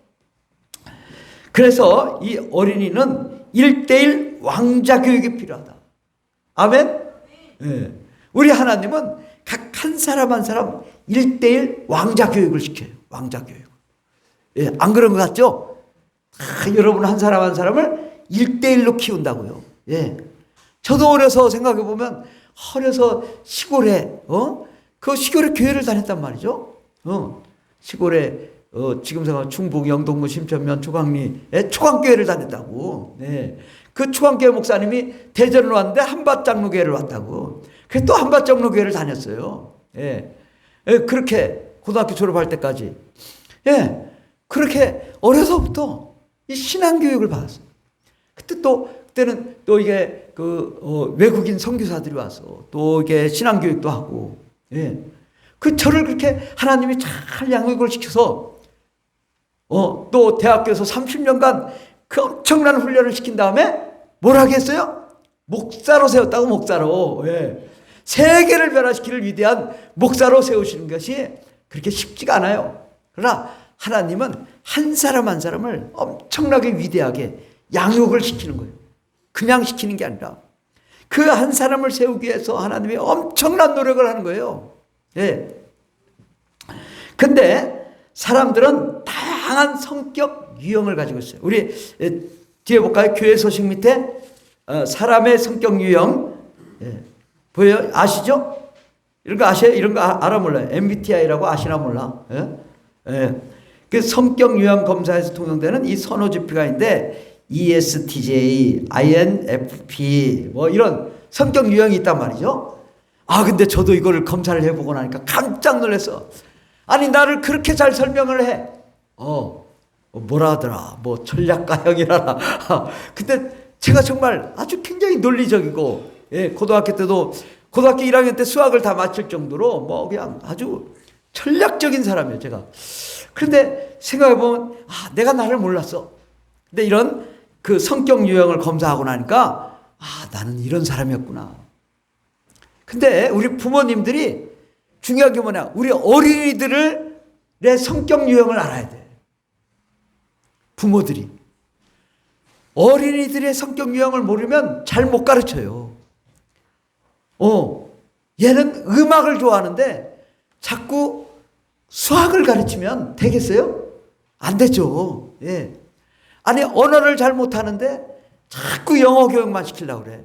그래서 이 어린이는 1:1 왕자 교육이 필요하다. 아멘? 네. 우리 하나님은 각 한 사람 한 사람 1:1 왕자 교육을 시켜요. 왕자 교육. 예, 안 그런 것 같죠? 여러분 한 사람 한 사람을 1:1로 키운다고요. 예. 저도 어려서 생각해 보면 어려서 시골에 그 시골에 교회를 다녔단 말이죠. 시골에 지금 생각 충북 영동구 심천면 초강리에 초강교회를 다녔다고. 네. 그 초강교회 목사님이 대전을 왔는데 한밭장로교회를 왔다고. 그래서 또 한밭장로교회를 다녔어요. 예. 예, 그렇게 고등학교 졸업할 때까지. 예. 그렇게 어려서부터 이 신앙교육을 받았어요. 그때는 또 이게 외국인 선교사들이 와서 또 이게 신앙교육도 하고. 예. 그 저를 그렇게 하나님이 잘 양육을 시켜서 또 대학교에서 30년간 그 엄청난 훈련을 시킨 다음에 뭘 하겠어요? 목사로 세웠다고. 목사로. 예. 세계를 변화시킬 위대한 목사로 세우시는 것이 그렇게 쉽지가 않아요. 그러나 하나님은 한 사람 한 사람을 엄청나게 위대하게 양육을 시키는 거예요. 그냥 시키는 게 아니라 그 한 사람을 세우기 위해서 하나님이 엄청난 노력을 하는 거예요. 예. 근데 사람들은 다양한 성격 유형을 가지고 있어요. 우리 뒤에 볼까요? 교회 소식 밑에 사람의 성격 유형. 예. 보여요? 아시죠? 이런 거 아세요? 이런 거 알아 몰라요? MBTI라고 아시나 몰라? 예? 예. 그 성격 유형 검사에서 통용되는 이 선호 지표가 있는데 ESTJ, INFP 뭐 이런 성격 유형이 있단 말이죠. 근데 저도 이거를 검사를 해보고 나니까 깜짝 놀랐어. 아니 나를 그렇게 잘 설명을 해. 뭐라 하더라. 뭐 전략가형이라나. 근데 제가 정말 아주 굉장히 논리적이고, 예, 고등학교 1학년 때 수학을 다 맞출 정도로 뭐 그냥 아주 전략적인 사람이에요, 제가. 그런데 생각해보면, 내가 나를 몰랐어. 근데 이런 그 성격 유형을 검사하고 나니까, 나는 이런 사람이었구나. 근데 우리 부모님들이 중요한 게 뭐냐. 우리 어린이들의 성격 유형을 알아야 돼. 부모들이. 어린이들의 성격 유형을 모르면 잘 못 가르쳐요. 얘는 음악을 좋아하는데 자꾸 수학을 가르치면 되겠어요? 안 되죠. 예. 아니 언어를 잘 못하는데 자꾸 영어 교육만 시키려고 그래.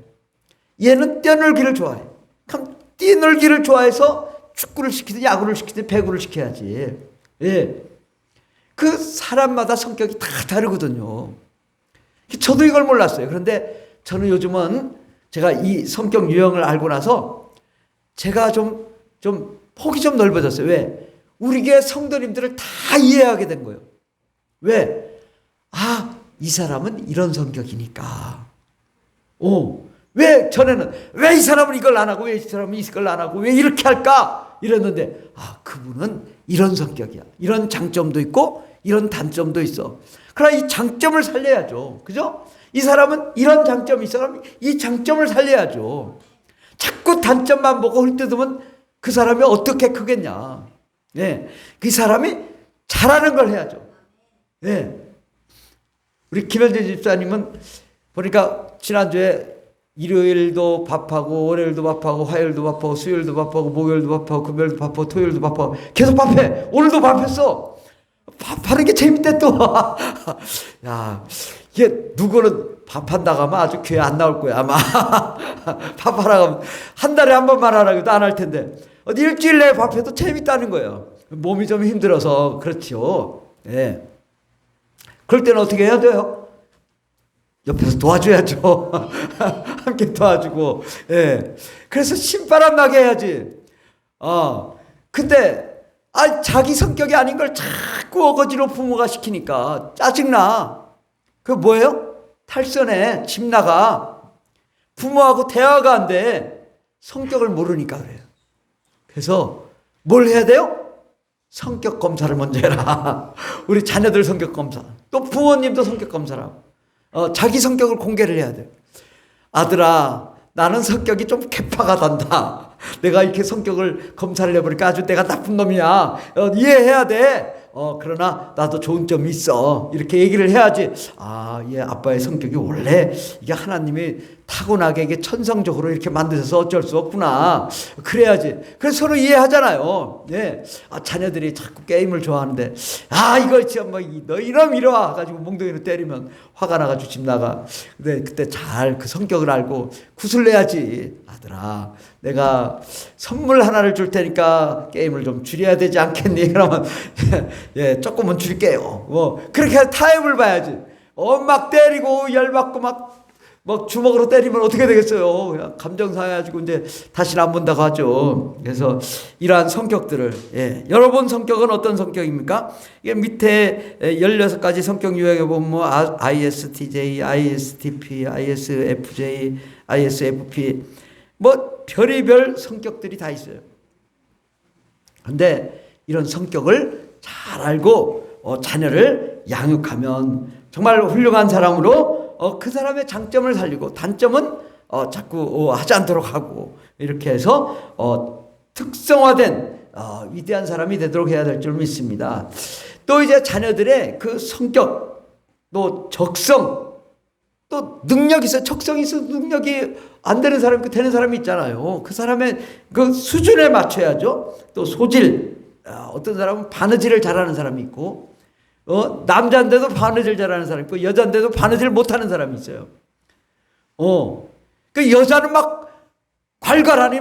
얘는 뛰어놀기를 좋아해. 그럼 뛰어놀기를 좋아해서 축구를 시키든 야구를 시키든 배구를 시켜야지. 예. 그 사람마다 성격이 다 다르거든요. 저도 이걸 몰랐어요. 그런데 저는 요즘은 제가 이 성격 유형을 알고 나서 제가 좀 폭이 좀 넓어졌어요. 왜? 우리 교회 성도님들을 다 이해하게 된 거예요. 왜? 아, 이 사람은 이런 성격이니까. 왜 전에는 왜 이 사람은 이걸 안 하고 왜 이 사람은 이걸 안 하고 왜 이렇게 할까? 이랬는데 그분은 이런 성격이야. 이런 장점도 있고 이런 단점도 있어. 그러나 이 장점을 살려야죠. 그죠? 이 사람은 이런 장점이 있어. 그럼 이 장점을 살려야죠. 자꾸 단점만 보고 헐뜯으면 그 사람이 어떻게 크겠냐. 예. 그 사람이 잘하는 걸 해야죠. 예. 우리 김현재 집사님은 보니까 지난주에 일요일도 밥하고 월요일도 밥하고 화요일도 밥하고 수요일도 밥하고 목요일도 밥하고 금요일도 밥하고 토요일도 밥하고 계속 밥해. 오늘도 밥했어. 밥하는 게 재밌대 또. 야, 이게 누구는 밥한다고 하면 아주 교회 안 나올 거야 아마. 밥하라 하면 한 달에 한 번만 하라고도 안 할 텐데 어디 일주일 내에 밥해도 재밌다는 거예요. 몸이 좀 힘들어서 그렇지요. 예. 그럴 때는 어떻게 해야 돼요? 옆에서 도와줘야죠. 함께 도와주고. 예. 그래서 신바람 나게 해야지. 근데 자기 성격이 아닌 걸 자꾸 어거지로 부모가 시키니까 짜증나. 그 뭐예요? 탈선해. 집 나가. 부모하고 대화가 안 돼. 성격을 모르니까 그래요. 그래서 뭘 해야 돼요? 성격 검사를 먼저 해라. 우리 자녀들 성격 검사. 또 부모님도 성격 검사라. 자기 성격을 공개를 해야 돼. 아들아, 나는 성격이 좀 개파가 단다. 내가 이렇게 성격을 검사를 해보니까 아주 내가 나쁜 놈이야. 이해해야 돼. 그러나 나도 좋은 점이 있어. 이렇게 얘기를 해야지. 얘 아빠의 성격이 원래 이게 하나님이 타고나게 이게 천성적으로 이렇게 만드셔서 어쩔 수 없구나. 그래야지. 그래서 서로 이해하잖아요. 예. 자녀들이 자꾸 게임을 좋아하는데, 이거 참 너 이놈 이리와 가지고 몽둥이로 때리면 화가 나가지고 집 나가. 근데 그때 잘 그 성격을 알고 구슬내야지. 아들아, 내가 선물 하나를 줄 테니까 게임을 좀 줄여야 되지 않겠니? 그러면 예, 조금은 줄게요. 그렇게 타협을 봐야지. 막 때리고 열받고 막 주먹으로 때리면 어떻게 되겠어요? 그냥 감정 상해가지고 이제 다시는 안 본다고 하죠. 그래서 이러한 성격들을, 예. 여러분 성격은 어떤 성격입니까? 이게 밑에 16가지 성격 유형에 보면 ISTJ, ISTP, ISFJ, ISFP 별의별 성격들이 다 있어요. 근데 이런 성격을 잘 알고 자녀를 양육하면 정말 훌륭한 사람으로 그 사람의 장점을 살리고 단점은 자꾸 하지 않도록 하고 이렇게 해서 특성화된 위대한 사람이 되도록 해야 될 줄 믿습니다. 또 이제 자녀들의 그 성격, 또 적성, 또 능력이 있어. 적성이 있어. 능력이 안 되는 사람이 있고 되는 사람이 있잖아요. 그 사람의 그 수준에 맞춰야죠. 또 소질, 어떤 사람은 바느질을 잘하는 사람이 있고 남자인데도 바느질 잘하는 사람이 있고 여자인데도 바느질 못하는 사람이 있어요. 그 여자는 막 괄괄하니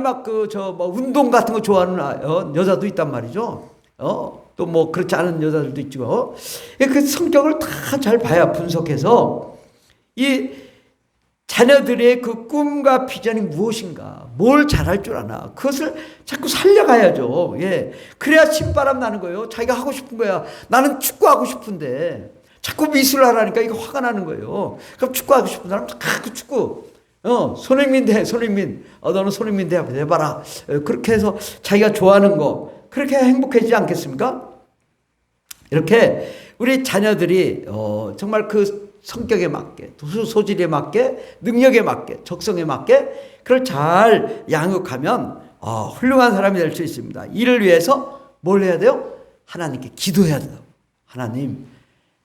운동 같은 거 좋아하는 여자도 있단 말이죠. 또 그렇지 않은 여자들도 있죠. 그 성격을 다 잘 봐야 분석해서 이 자녀들의 그 꿈과 비전이 무엇인가, 뭘 잘할 줄 아나, 그것을 자꾸 살려가야죠. 예. 그래야 신바람 나는 거예요. 자기가 하고 싶은 거야. 나는 축구하고 싶은데 자꾸 미술을 하라니까 이거 화가 나는 거예요. 그럼 축구하고 싶은 사람 자꾸 축구. 손흥민 대 손흥민. 너는 손흥민 대 해봐라. 그렇게 해서 자기가 좋아하는 거 그렇게 행복해지지 않겠습니까? 이렇게 우리 자녀들이 정말 그 성격에 맞게, 소질에 맞게, 능력에 맞게, 적성에 맞게 그걸 잘 양육하면 훌륭한 사람이 될 수 있습니다. 이를 위해서 뭘 해야 돼요? 하나님께 기도해야 돼요. 하나님,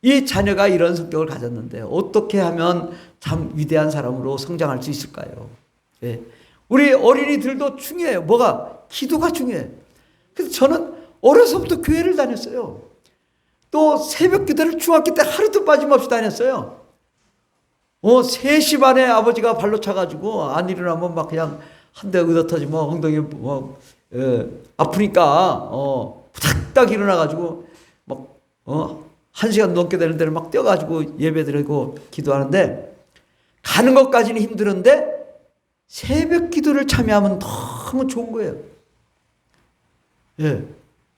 이 자녀가 이런 성격을 가졌는데 어떻게 하면 참 위대한 사람으로 성장할 수 있을까요? 예. 우리 어린이들도 중요해요. 기도가 중요해요. 그래서 저는 어려서부터 교회를 다녔어요. 또 새벽 기도를 중학교 때 하루도 빠짐없이 다녔어요. 3시 반에 아버지가 발로 차가지고 안 일어나면 막 그냥 한 대 의젓터지면 엉덩이 아프니까 부닥닥 일어나가지고 막 1시간 넘게 되는 데를 막 뛰어가지고 예배 드리고 기도하는데, 가는 것까지는 힘들었는데 새벽 기도를 참여하면 너무 좋은 거예요. 예,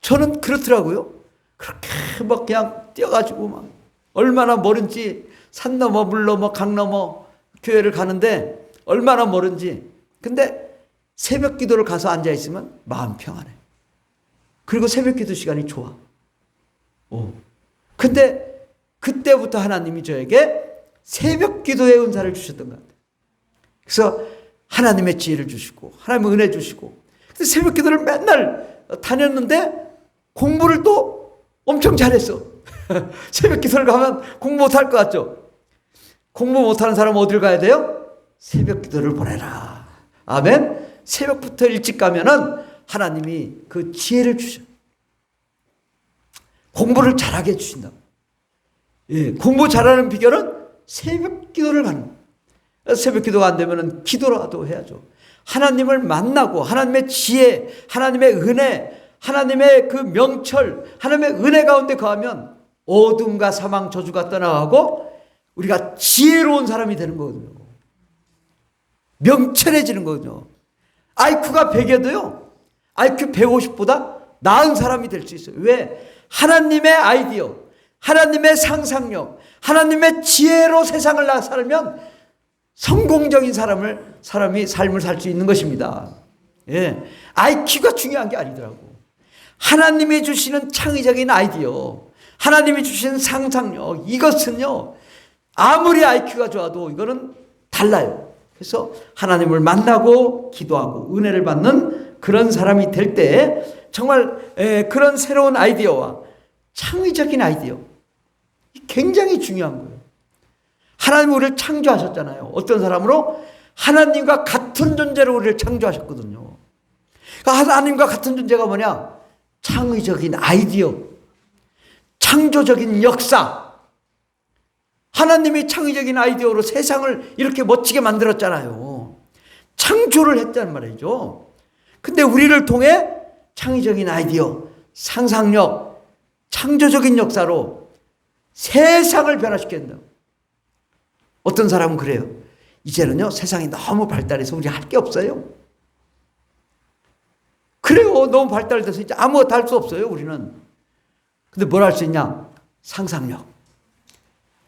저는 그렇더라고요. 그렇게 막 그냥 뛰어가지고 막 얼마나 멀은지, 산 넘어 물 넘어 강 넘어 교회를 가는데 얼마나 멀은지. 근데 새벽 기도를 가서 앉아 있으면 마음 평안해. 그리고 새벽 기도 시간이 좋아. 근데 그때부터 하나님이 저에게 새벽 기도의 은사를 주셨던 것 같아요. 그래서 하나님의 지혜를 주시고 하나님의 은혜 주시고, 근데 새벽 기도를 맨날 다녔는데 공부를 또 엄청 잘했어. 새벽 기도를 가면 공부 못할 것 같죠? 공부 못하는 사람은 어딜 가야 돼요? 새벽 기도를 보내라. 아멘. 새벽부터 일찍 가면은 하나님이 그 지혜를 주셔. 공부를 잘하게 해주신다. 예, 공부 잘하는 비결은 새벽 기도를 가는 거예요. 새벽 기도가 안 되면은 기도라도 해야죠. 하나님을 만나고 하나님의 지혜, 하나님의 은혜, 하나님의 그 명철, 하나님의 은혜 가운데 거하면 어둠과 사망 저주가 떠나가고 우리가 지혜로운 사람이 되는 거거든요. 명철해지는 거거든요. IQ가 100에도요, IQ 150보다 나은 사람이 될 수 있어요. 왜? 하나님의 아이디어, 하나님의 상상력, 하나님의 지혜로 세상을 살면 성공적인 사람이 삶을 살 수 있는 것입니다. 예, IQ가 중요한 게 아니더라고. 하나님이 주시는 창의적인 아이디어, 하나님이 주시는 상상력, 이것은요 아무리 IQ가 좋아도 이거는 달라요. 그래서 하나님을 만나고 기도하고 은혜를 받는 그런 사람이 될 때 정말 그런 새로운 아이디어와 창의적인 아이디어, 굉장히 중요한 거예요. 하나님이 우리를 창조하셨잖아요. 어떤 사람으로? 하나님과 같은 존재로 우리를 창조하셨거든요. 그러니까 하나님과 같은 존재가 뭐냐? 창의적인 아이디어, 창조적인 역사. 하나님이 창의적인 아이디어로 세상을 이렇게 멋지게 만들었잖아요. 창조를 했단 말이죠. 근데 우리를 통해 창의적인 아이디어, 상상력, 창조적인 역사로 세상을 변화시킨다. 어떤 사람은 그래요. 이제는요 세상이 너무 발달해서 우리 할 게 없어요. 그래요. 너무 발달돼서 이제 아무것도 할 수 없어요 우리는. 근데 뭘 할 수 있냐? 상상력.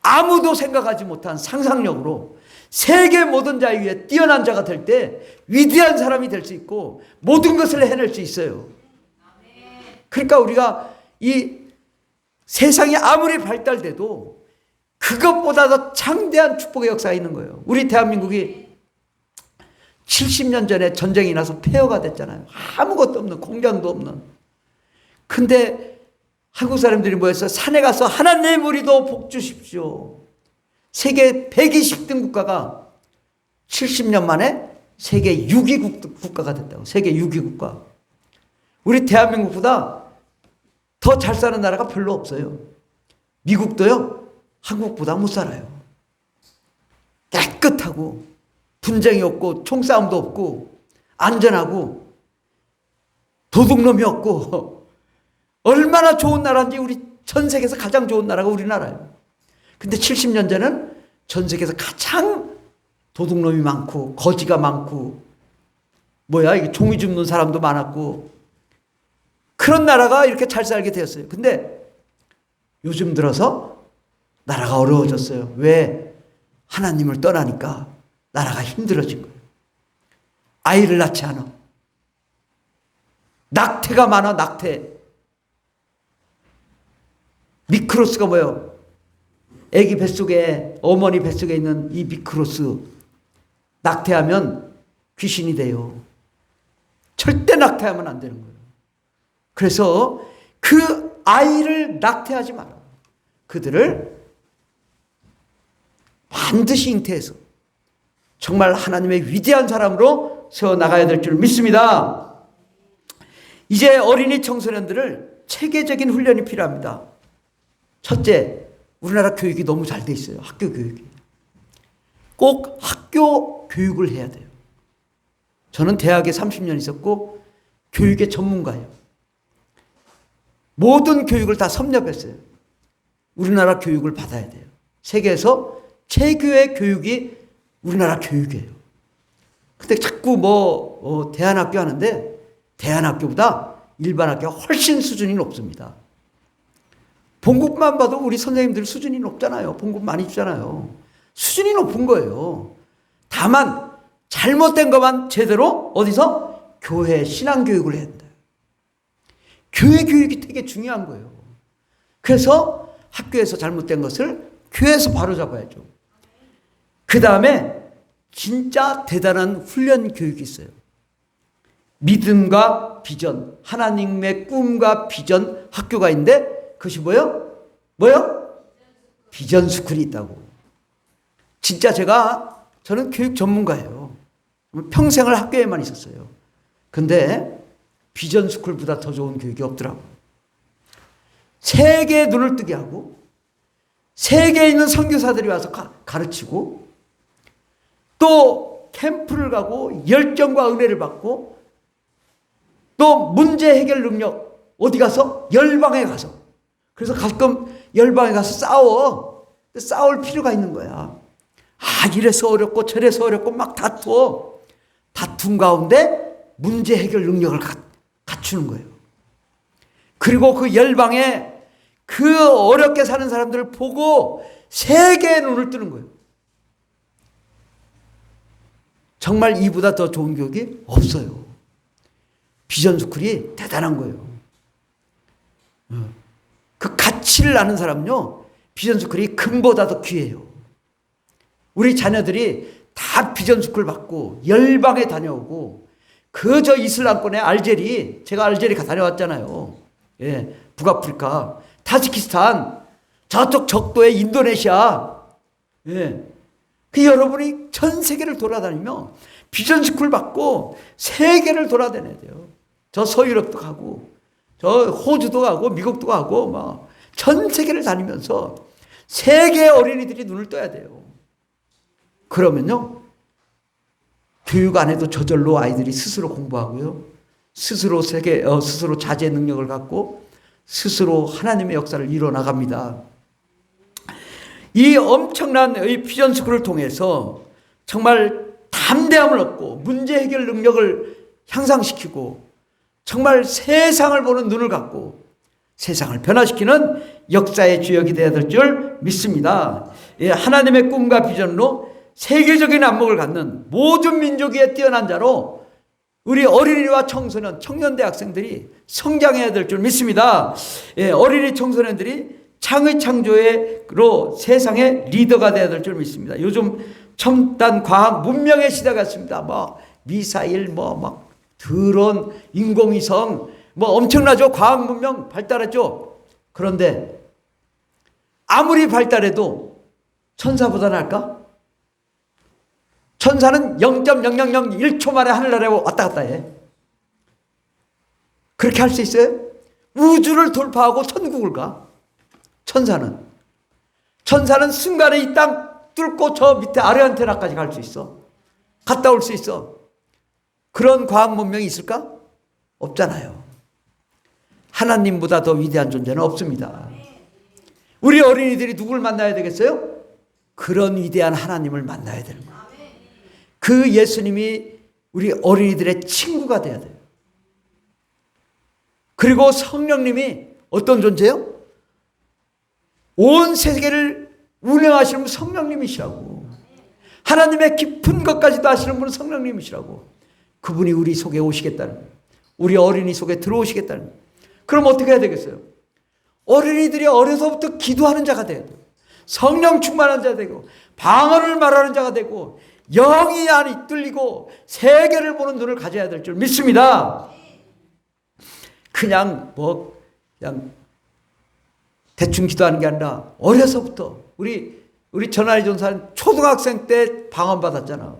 아무도 생각하지 못한 상상력으로 세계 모든 자 위에 뛰어난 자가 될 때 위대한 사람이 될 수 있고 모든 것을 해낼 수 있어요. 그러니까 우리가 이 세상이 아무리 발달돼도 그것보다 더 창대한 축복의 역사가 있는 거예요. 우리 대한민국이 70년 전에 전쟁이 나서 폐허가 됐잖아요. 아무것도 없는, 공장도 없는. 근데 한국 사람들이 뭐였어요? 산에 가서 하나님 우리도 복 주십시오. 세계 120등 국가가 70년 만에 세계 6위 국가가 됐다고. 세계 6위 국가. 우리 대한민국보다 더 잘 사는 나라가 별로 없어요. 미국도요 한국보다 못 살아요. 깨끗하고 분쟁이 없고 총싸움도 없고 안전하고 도둑놈이 없고 얼마나 좋은 나라인지. 우리 전 세계에서 가장 좋은 나라가 우리나라예요. 근데 70년 전에는 전 세계에서 가장 도둑놈이 많고 거지가 많고 이게 종이 줍는 사람도 많았고 그런 나라가 이렇게 잘 살게 되었어요. 근데 요즘 들어서 나라가 어려워졌어요. 왜? 하나님을 떠나니까 나라가 힘들어진 거예요. 아이를 낳지 않아. 낙태가 많아. 낙태. 미크로스가 뭐예요? 아기 뱃속에, 어머니 뱃속에 있는 이 미크로스 낙태하면 귀신이 돼요. 절대 낙태하면 안 되는 거예요. 그래서 그 아이를 낙태하지 마라. 그들을 반드시 잉태해서 정말 하나님의 위대한 사람으로 세워나가야 될 줄 믿습니다. 이제 어린이 청소년들을 체계적인 훈련이 필요합니다. 첫째, 우리나라 교육이 너무 잘 돼 있어요. 학교 교육이. 꼭 학교 교육을 해야 돼요. 저는 대학에 30년 있었고 교육의 전문가예요. 모든 교육을 다 섭렵했어요. 우리나라 교육을 받아야 돼요. 세계에서 최고의 교육이 우리나라 교육이에요. 근데 자꾸 대안학교 하는데 대안학교보다 일반 학교가 훨씬 수준이 높습니다. 봉급만 봐도 우리 선생님들 수준이 높잖아요. 봉급 많이 주잖아요. 수준이 높은 거예요. 다만 잘못된 것만 제대로 어디서? 교회 신앙교육을 해야 된다. 교회 교육이 되게 중요한 거예요. 그래서 학교에서 잘못된 것을 교회에서 바로잡아야죠. 그 다음에 진짜 대단한 훈련 교육이 있어요. 믿음과 비전, 하나님의 꿈과 비전 학교가 있는데 그것이 뭐예요? 비전 스쿨이 있다고. 진짜 저는 교육 전문가예요. 평생을 학교에만 있었어요. 근데 비전 스쿨보다 더 좋은 교육이 없더라고요. 세계의 눈을 뜨게 하고 세계에 있는 선교사들이 와서 가르치고 또 캠프를 가고 열정과 은혜를 받고 또 문제 해결 능력 어디 가서? 열방에 가서. 그래서 가끔 열방에 가서 싸울 필요가 있는 거야. 이래서 어렵고 저래서 어렵고 막 다투어. 다툼 가운데 문제 해결 능력을 갖추는 거예요. 그리고 그 열방에 그 어렵게 사는 사람들을 보고 세계의 눈을 뜨는 거예요. 정말 이보다 더 좋은 교육이 없어요. 비전 스쿨이 대단한 거예요. 그 가치를 아는 사람은요, 비전 스쿨이 금보다 더 귀해요. 우리 자녀들이 다 비전 스쿨 받고 열방에 다녀오고 그저 이슬람권의 알제리, 제가 알제리 다녀왔잖아요. 예, 북아프리카, 타지키스탄, 저쪽 적도의 인도네시아. 예. 그 여러분이 전 세계를 돌아다니며 비전 스쿨 받고 세계를 돌아다녀야 돼요. 저 서유럽도 가고 저 호주도 가고 미국도 가고 막 전 세계를 다니면서 세계 어린이들이 눈을 떠야 돼요. 그러면요, 교육 안 해도 저절로 아이들이 스스로 공부하고요, 스스로 스스로 자제 능력을 갖고 스스로 하나님의 역사를 이뤄 나갑니다. 이 엄청난 이 비전 스쿨을 통해서 정말 담대함을 얻고 문제 해결 능력을 향상시키고 정말 세상을 보는 눈을 갖고 세상을 변화시키는 역사의 주역이 되어야 될 줄 믿습니다. 예, 하나님의 꿈과 비전으로 세계적인 안목을 갖는 모든 민족 위에 뛰어난 자로 우리 어린이와 청소년, 청년대학생들이 성장해야 될 줄 믿습니다. 예, 어린이 청소년들이 창의 창조로 세상의 리더가 되어야 될 줄 믿습니다. 요즘 첨단 과학 문명의 시대가 있습니다. 미사일, 드론, 인공위성, 엄청나죠. 과학 문명 발달했죠. 그런데 아무리 발달해도 천사보다 나을까? 천사는 0.0001초 만에 하늘나라에 왔다 갔다 해. 그렇게 할 수 있어요? 우주를 돌파하고 천국을 가. 천사는 순간에 이 땅 뚫고 저 밑에 아르헨티나까지 갈 수 있어. 갔다 올 수 있어. 그런 과학 문명이 있을까? 없잖아요. 하나님보다 더 위대한 존재는 없습니다. 우리 어린이들이 누굴 만나야 되겠어요? 그런 위대한 하나님을 만나야 되는 거예요. 그 예수님이 우리 어린이들의 친구가 돼야 돼요. 그리고 성령님이 어떤 존재요? 온 세계를 운행하시는 분 성령님이시라고. 하나님의 깊은 것까지도 아시는 분은 성령님이시라고. 그분이 우리 속에 오시겠다는 거예요. 우리 어린이 속에 들어오시겠다는 거예요. 그럼 어떻게 해야 되겠어요? 어린이들이 어려서부터 기도하는 자가 돼야 돼요. 성령 충만한 자가 되고 방언을 말하는 자가 되고 영이 안이 뚫리고 세계를 보는 눈을 가져야 될 줄 믿습니다. 그냥 대충 기도하는 게 아니라 어려서부터 우리 전하리 전사는 초등학생 때 방언 받았잖아.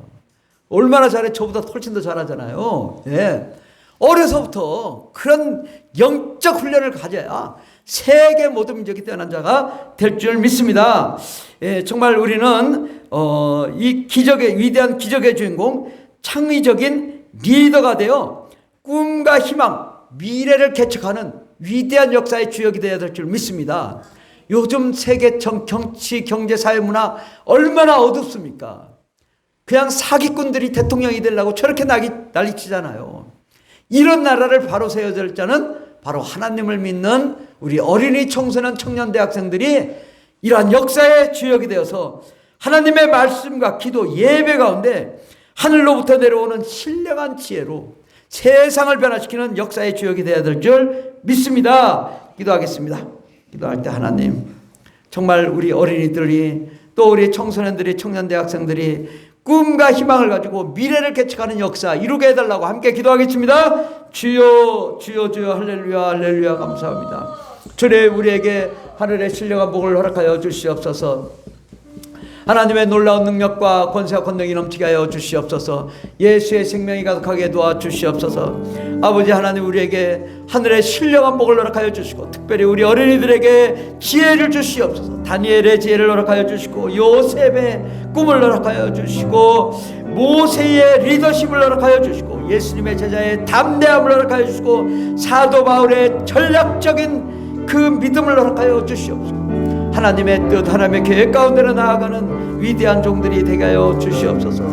얼마나 잘해? 저보다 훨씬 더 잘하잖아요. 예. 어려서부터 그런 영적 훈련을 가져야 세계 모든 민족이 뛰어난 자가 될 줄 믿습니다. 정말 우리는 이 기적의 위대한 기적의 주인공, 창의적인 리더가 되어 꿈과 희망, 미래를 개척하는 위대한 역사의 주역이 되어야 될 줄 믿습니다. 요즘 세계 정치, 경제, 사회, 문화 얼마나 어둡습니까? 그냥 사기꾼들이 대통령이 되려고 저렇게 난리치잖아요. 이런 나라를 바로 세워야 될 자는 바로 하나님을 믿는 우리 어린이, 청소년, 청년, 대학생들이 이러한 역사의 주역이 되어서 하나님의 말씀과 기도, 예배 가운데 하늘로부터 내려오는 신령한 지혜로 세상을 변화시키는 역사의 주역이 되어야 될 줄 믿습니다. 기도하겠습니다. 기도할 때 하나님, 정말 우리 어린이들이 또 우리 청소년들이, 청년 대학생들이 꿈과 희망을 가지고 미래를 개척하는 역사 이루게 해달라고 함께 기도하겠습니다. 주여 주여 주여 할렐루야 할렐루야 감사합니다. 주님, 우리에게 하늘의 신령한 복을 허락하여 주시옵소서. 하나님의 놀라운 능력과 권세와 권능이 넘치게 하여 주시옵소서. 예수의 생명이 가득하게 도와주시옵소서. 아버지 하나님, 우리에게 하늘의 신령한 복을 허락하여 주시고 특별히 우리 어린이들에게 지혜를 주시옵소서. 다니엘의 지혜를 허락하여 주시고 요셉의 꿈을 허락하여 주시고 모세의 리더십을 허락하여 주시고 예수님의 제자의 담대함을 허락하여 주시고 사도 바울의 전략적인 그 믿음을 허락하여 주시옵소서. 하나님의 뜻, 하나님의 계획 가운데로 나아가는 위대한 종들이 되게 하여 주시옵소서.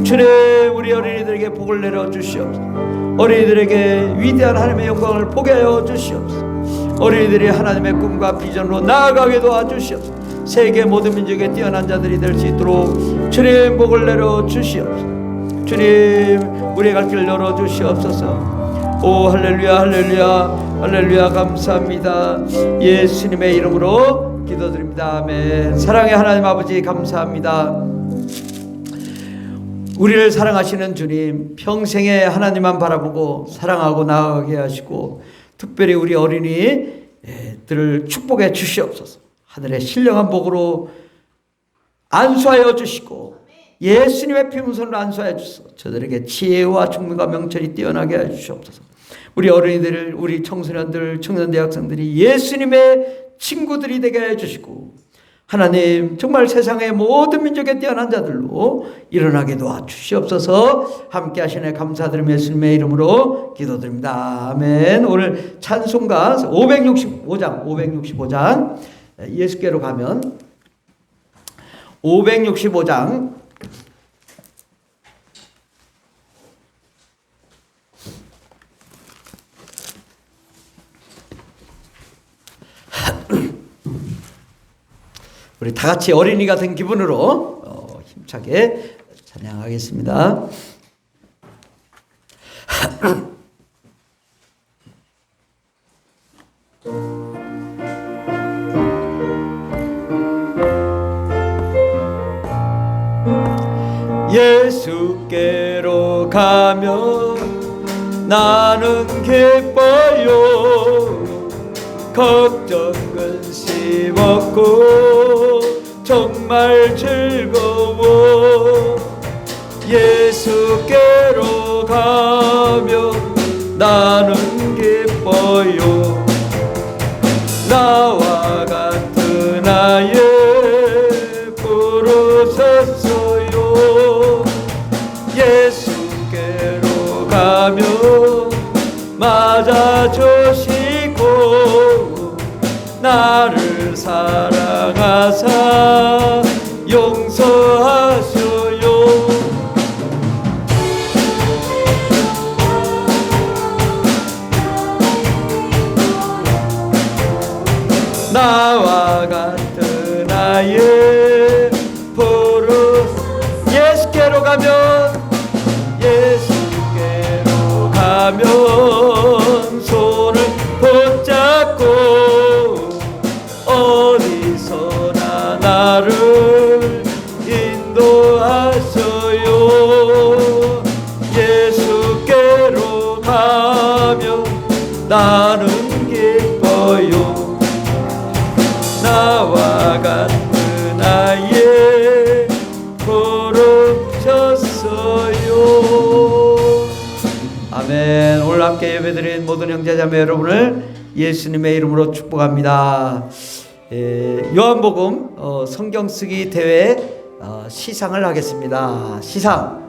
주님, 우리 어린이들에게 복을 내려 주시옵소서. 어린이들에게 위대한 하나님의 영광을 보게 하여 주시옵소서. 어린이들이 하나님의 꿈과 비전으로 나아가게 도와주시옵소서. 세계 모든 민족의 뛰어난 자들이 될 수 있도록 주님 복을 내려 주시옵소서. 주님, 우리의 갈 길을 열어 주시옵소서. 오 할렐루야 할렐루야 할렐루야 감사합니다. 예수님의 이름으로 기도드립니다. 아멘. 사랑의 하나님 아버지 감사합니다. 우리를 사랑하시는 주님, 평생에 하나님만 바라보고 사랑하고 나아가게 하시고 특별히 우리 어린이들을 축복해 주시옵소서. 하늘의 신령한 복으로 안수하여 주시고 예수님의 피문선으로 안수하여 주소서. 저들에게 지혜와聰明과 명철이 뛰어나게 해 주시옵소서. 우리 어린이들, 우리 청소년들, 청년대학생들이 예수님의 친구들이 되게 해 주시고 하나님, 정말 세상의 모든 민족의 뛰어난 자들로 일어나게 도와주시옵소서. 함께 하시네 감사드리며 예수님의 이름으로 기도드립니다. 아멘. 오늘 찬송가 565장 예수께로 가면 565장 우리 다 같이 어린이가 된 기분으로 힘차게 찬양하겠습니다. 예수께로 가면 나는 기뻐요. 걱정 근심 없고 정말 즐거워. 예수께로 가면 나는 기뻐요. 나와 같은 아이 부르셨어요. 예수께로 가면 맞아주시고 나를 사랑하사 용서하셔요. 나와 같은 아이 예수께로 가면 손을 붙잡고 어디서나 나를 인도하셔요. 예수께로 가면 나는 기뻐요. 나와 같은 아이에 부르셨어요. 아멘. 오늘 함께 예배드린 모든 형제자매 여러분을 예수님의 이름으로 축복합니다. 요한복음 성경 쓰기 대회 시상을 하겠습니다. 시상.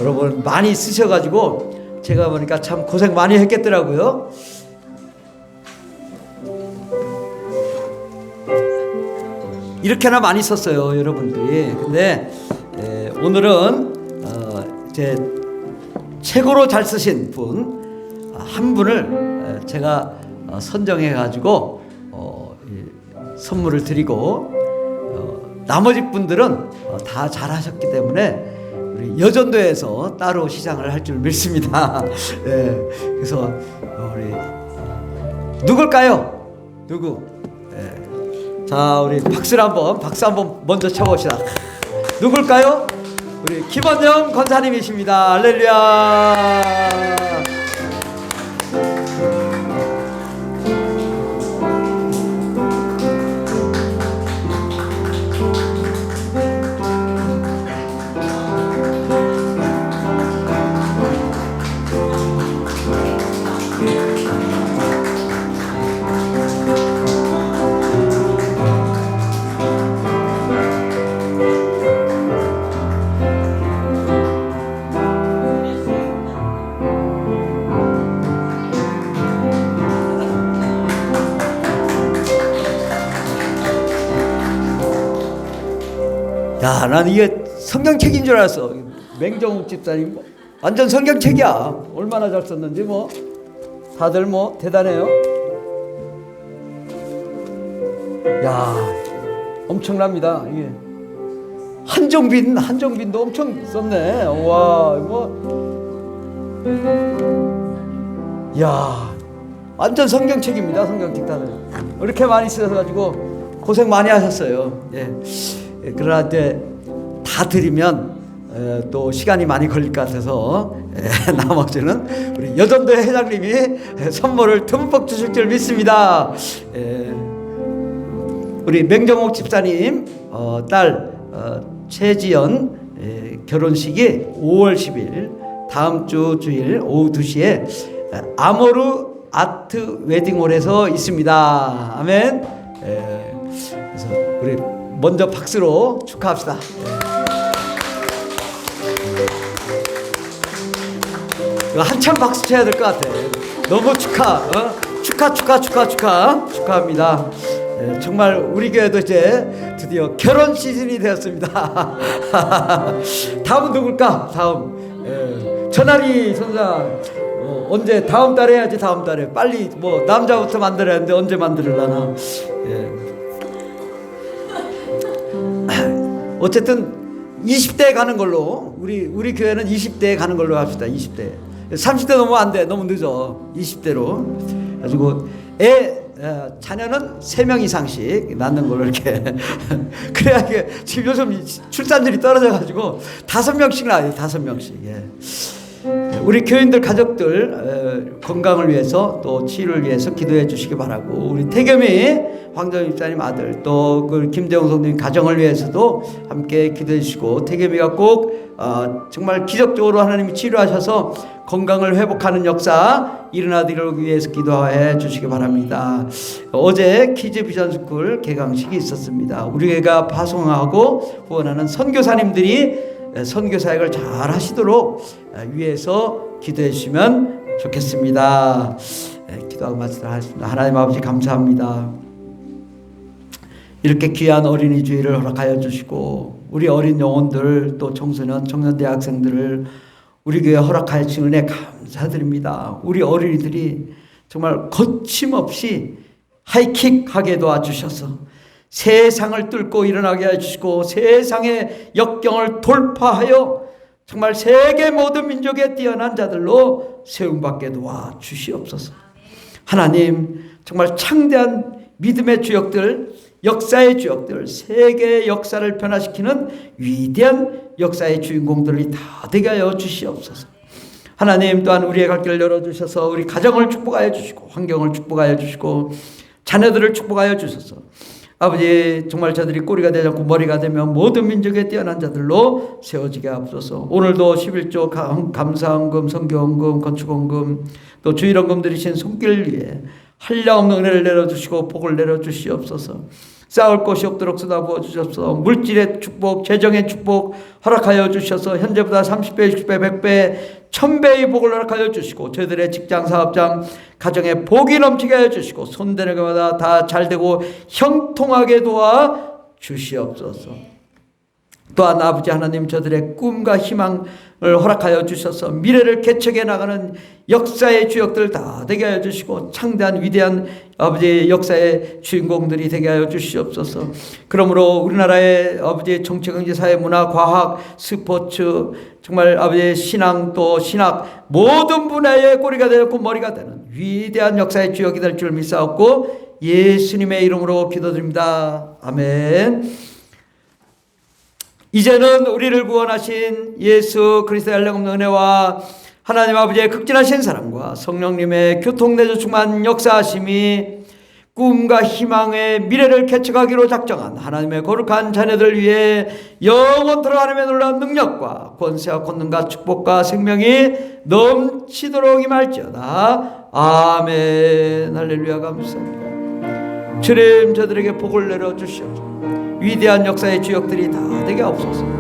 여러분 많이 쓰셔가지고 제가 보니까 참 고생 많이 했겠더라고요. 이렇게나 많이 썼어요, 여러분들이. 근데 오늘은 제 최고로 잘 쓰신 분 한 분을 제가 선정해 가지고 선물을 드리고 나머지 분들은 다 잘하셨기 때문에 우리 여전도에서 따로 시상을 할 줄 믿습니다. 그래서 우리 누굴까요? 누구? 자, 우리 박수 한번 먼저 쳐봅시다. 누굴까요? 우리 김원영 권사님이십니다. 할렐루야. 야, 난 이게 성경책인 줄 알았어. 맹정욱 집사님 완전 성경책이야. 얼마나 잘 썼는지 뭐 다들 뭐 대단해요. 야, 엄청납니다. 이게 한정빈도 엄청 썼네. 와, 야, 완전 성경책입니다. 성경책 다들 이렇게 많이 쓰셔가지고 고생 많이 하셨어요. 그러나 이제 다 드리면 또 시간이 많이 걸릴 것 같아서 나머지는 우리 여전도 회장님이 선물을 듬뿍 주실 줄 믿습니다. 우리 맹정옥 집사님 딸 최지연 결혼식이 5월 10일 다음 주 주일 오후 2시에 아모르 아트 웨딩홀에서 있습니다. 아멘. 그래서 우리 먼저 박수로 축하합시다. 이거 한참 박수 쳐야 될 것 같아. 너무 축하합니다. 정말 우리 교회도 이제 드디어 결혼 시즌이 되었습니다. 다음은 누굴까? 다음 전하리 선장 언제 다음 달에 해야지. 다음 달에 빨리 뭐 남자부터 만들어야 하는데 언제 만들려나. 어쨌든 20대에 가는 걸로 우리 교회는 20대에 가는 걸로 합시다. 20대 30대 넘으면 안 돼. 너무 늦어. 20대로 가지고 자녀는 3명 이상씩 낳는 걸로 이렇게 그래야 이게 지금 요즘 출산율이 떨어져가지고 5명씩 낳아요. 5명씩. 우리 교인들 가족들 건강을 위해서 또 치유를 위해서 기도해 주시기 바라고, 우리 태겸이 황정희 집사님 아들 또 그 김대영 성도님 가정을 위해서도 함께 기도해 주시고, 태겸이가 꼭 정말 기적적으로 하나님이 치료하셔서 건강을 회복하는 역사 일어나기를 위해서 기도해 주시기 바랍니다. 어제 키즈 비전 스쿨 개강식이 있었습니다. 우리 교회가 파송하고 후원하는 선교사님들이 선교 사역을 잘 하시도록 위해서 기도해 주시면 좋겠습니다. 기도하고 말씀하겠습니다. 하나님 아버지 감사합니다. 이렇게 귀한 어린이 주일을 허락하여 주시고 우리 어린 영혼들 또 청소년 대학생들을 우리 교회에 허락하여 주신 은혜 감사드립니다. 우리 어린이들이 정말 거침없이 하이킥하게 도와주셔서 세상을 뚫고 일어나게 해주시고 세상의 역경을 돌파하여 정말 세계 모든 민족의 뛰어난 자들로 세움받게 도와주시옵소서. 하나님, 정말 창대한 믿음의 주역들, 역사의 주역들, 세계의 역사를 변화시키는 위대한 역사의 주인공들이 다 되게 하여 주시옵소서. 하나님, 또한 우리의 갈 길을 열어주셔서 우리 가정을 축복하여 주시고 환경을 축복하여 주시고 자녀들을 축복하여 주셔서 아버지 정말 저들이 꼬리가 되지 않고 머리가 되며 모든 민족의 뛰어난 자들로 세워지게 하옵소서. 오늘도 11조 감사헌금, 선교헌금, 건축헌금 또 주일헌금 드리신 손길 위에 한량없는 은혜를 내려주시고 복을 내려주시옵소서. 쌓을 곳이 없도록 쏟아부어 주셔서 물질의 축복, 재정의 축복 허락하여 주셔서 현재보다 30배, 60배, 100배, 1000배의 복을 허락하여 주시고 저희들의 직장, 사업장, 가정에 복이 넘치게 하여 주시고 손대는 것마다 다 잘되고 형통하게 도와 주시옵소서. 또한 아버지 하나님 저들의 꿈과 희망을 허락하여 주셔서 미래를 개척해 나가는 역사의 주역들 다 되게 하여 주시고 창대한 위대한 아버지의 역사의 주인공들이 되게 하여 주시옵소서. 그러므로 우리나라의 아버지의 정치, 경제, 사회, 문화, 과학, 스포츠 정말 아버지의 신앙 또 신학 모든 분야의 꼬리가 되고 머리가 되는 위대한 역사의 주역이 될 줄 믿사옵고 예수님의 이름으로 기도드립니다. 아멘. 이제는 우리를 구원하신 예수 그리스도의 한량없는 은혜와 하나님 아버지의 극진하신 사랑과 성령님의 교통내주 충만 역사하심이 꿈과 희망의 미래를 개척하기로 작정한 하나님의 거룩한 자녀들 위해 영원토록 하나님의 놀라운 능력과 권세와 권능과 축복과 생명이 넘치도록 임할지어다. 아멘. 할렐루야. 감사합니다. 주님 저들에게 복을 내려주시옵소서. 위대한 역사의 주역들이 다 되게 하옵소서.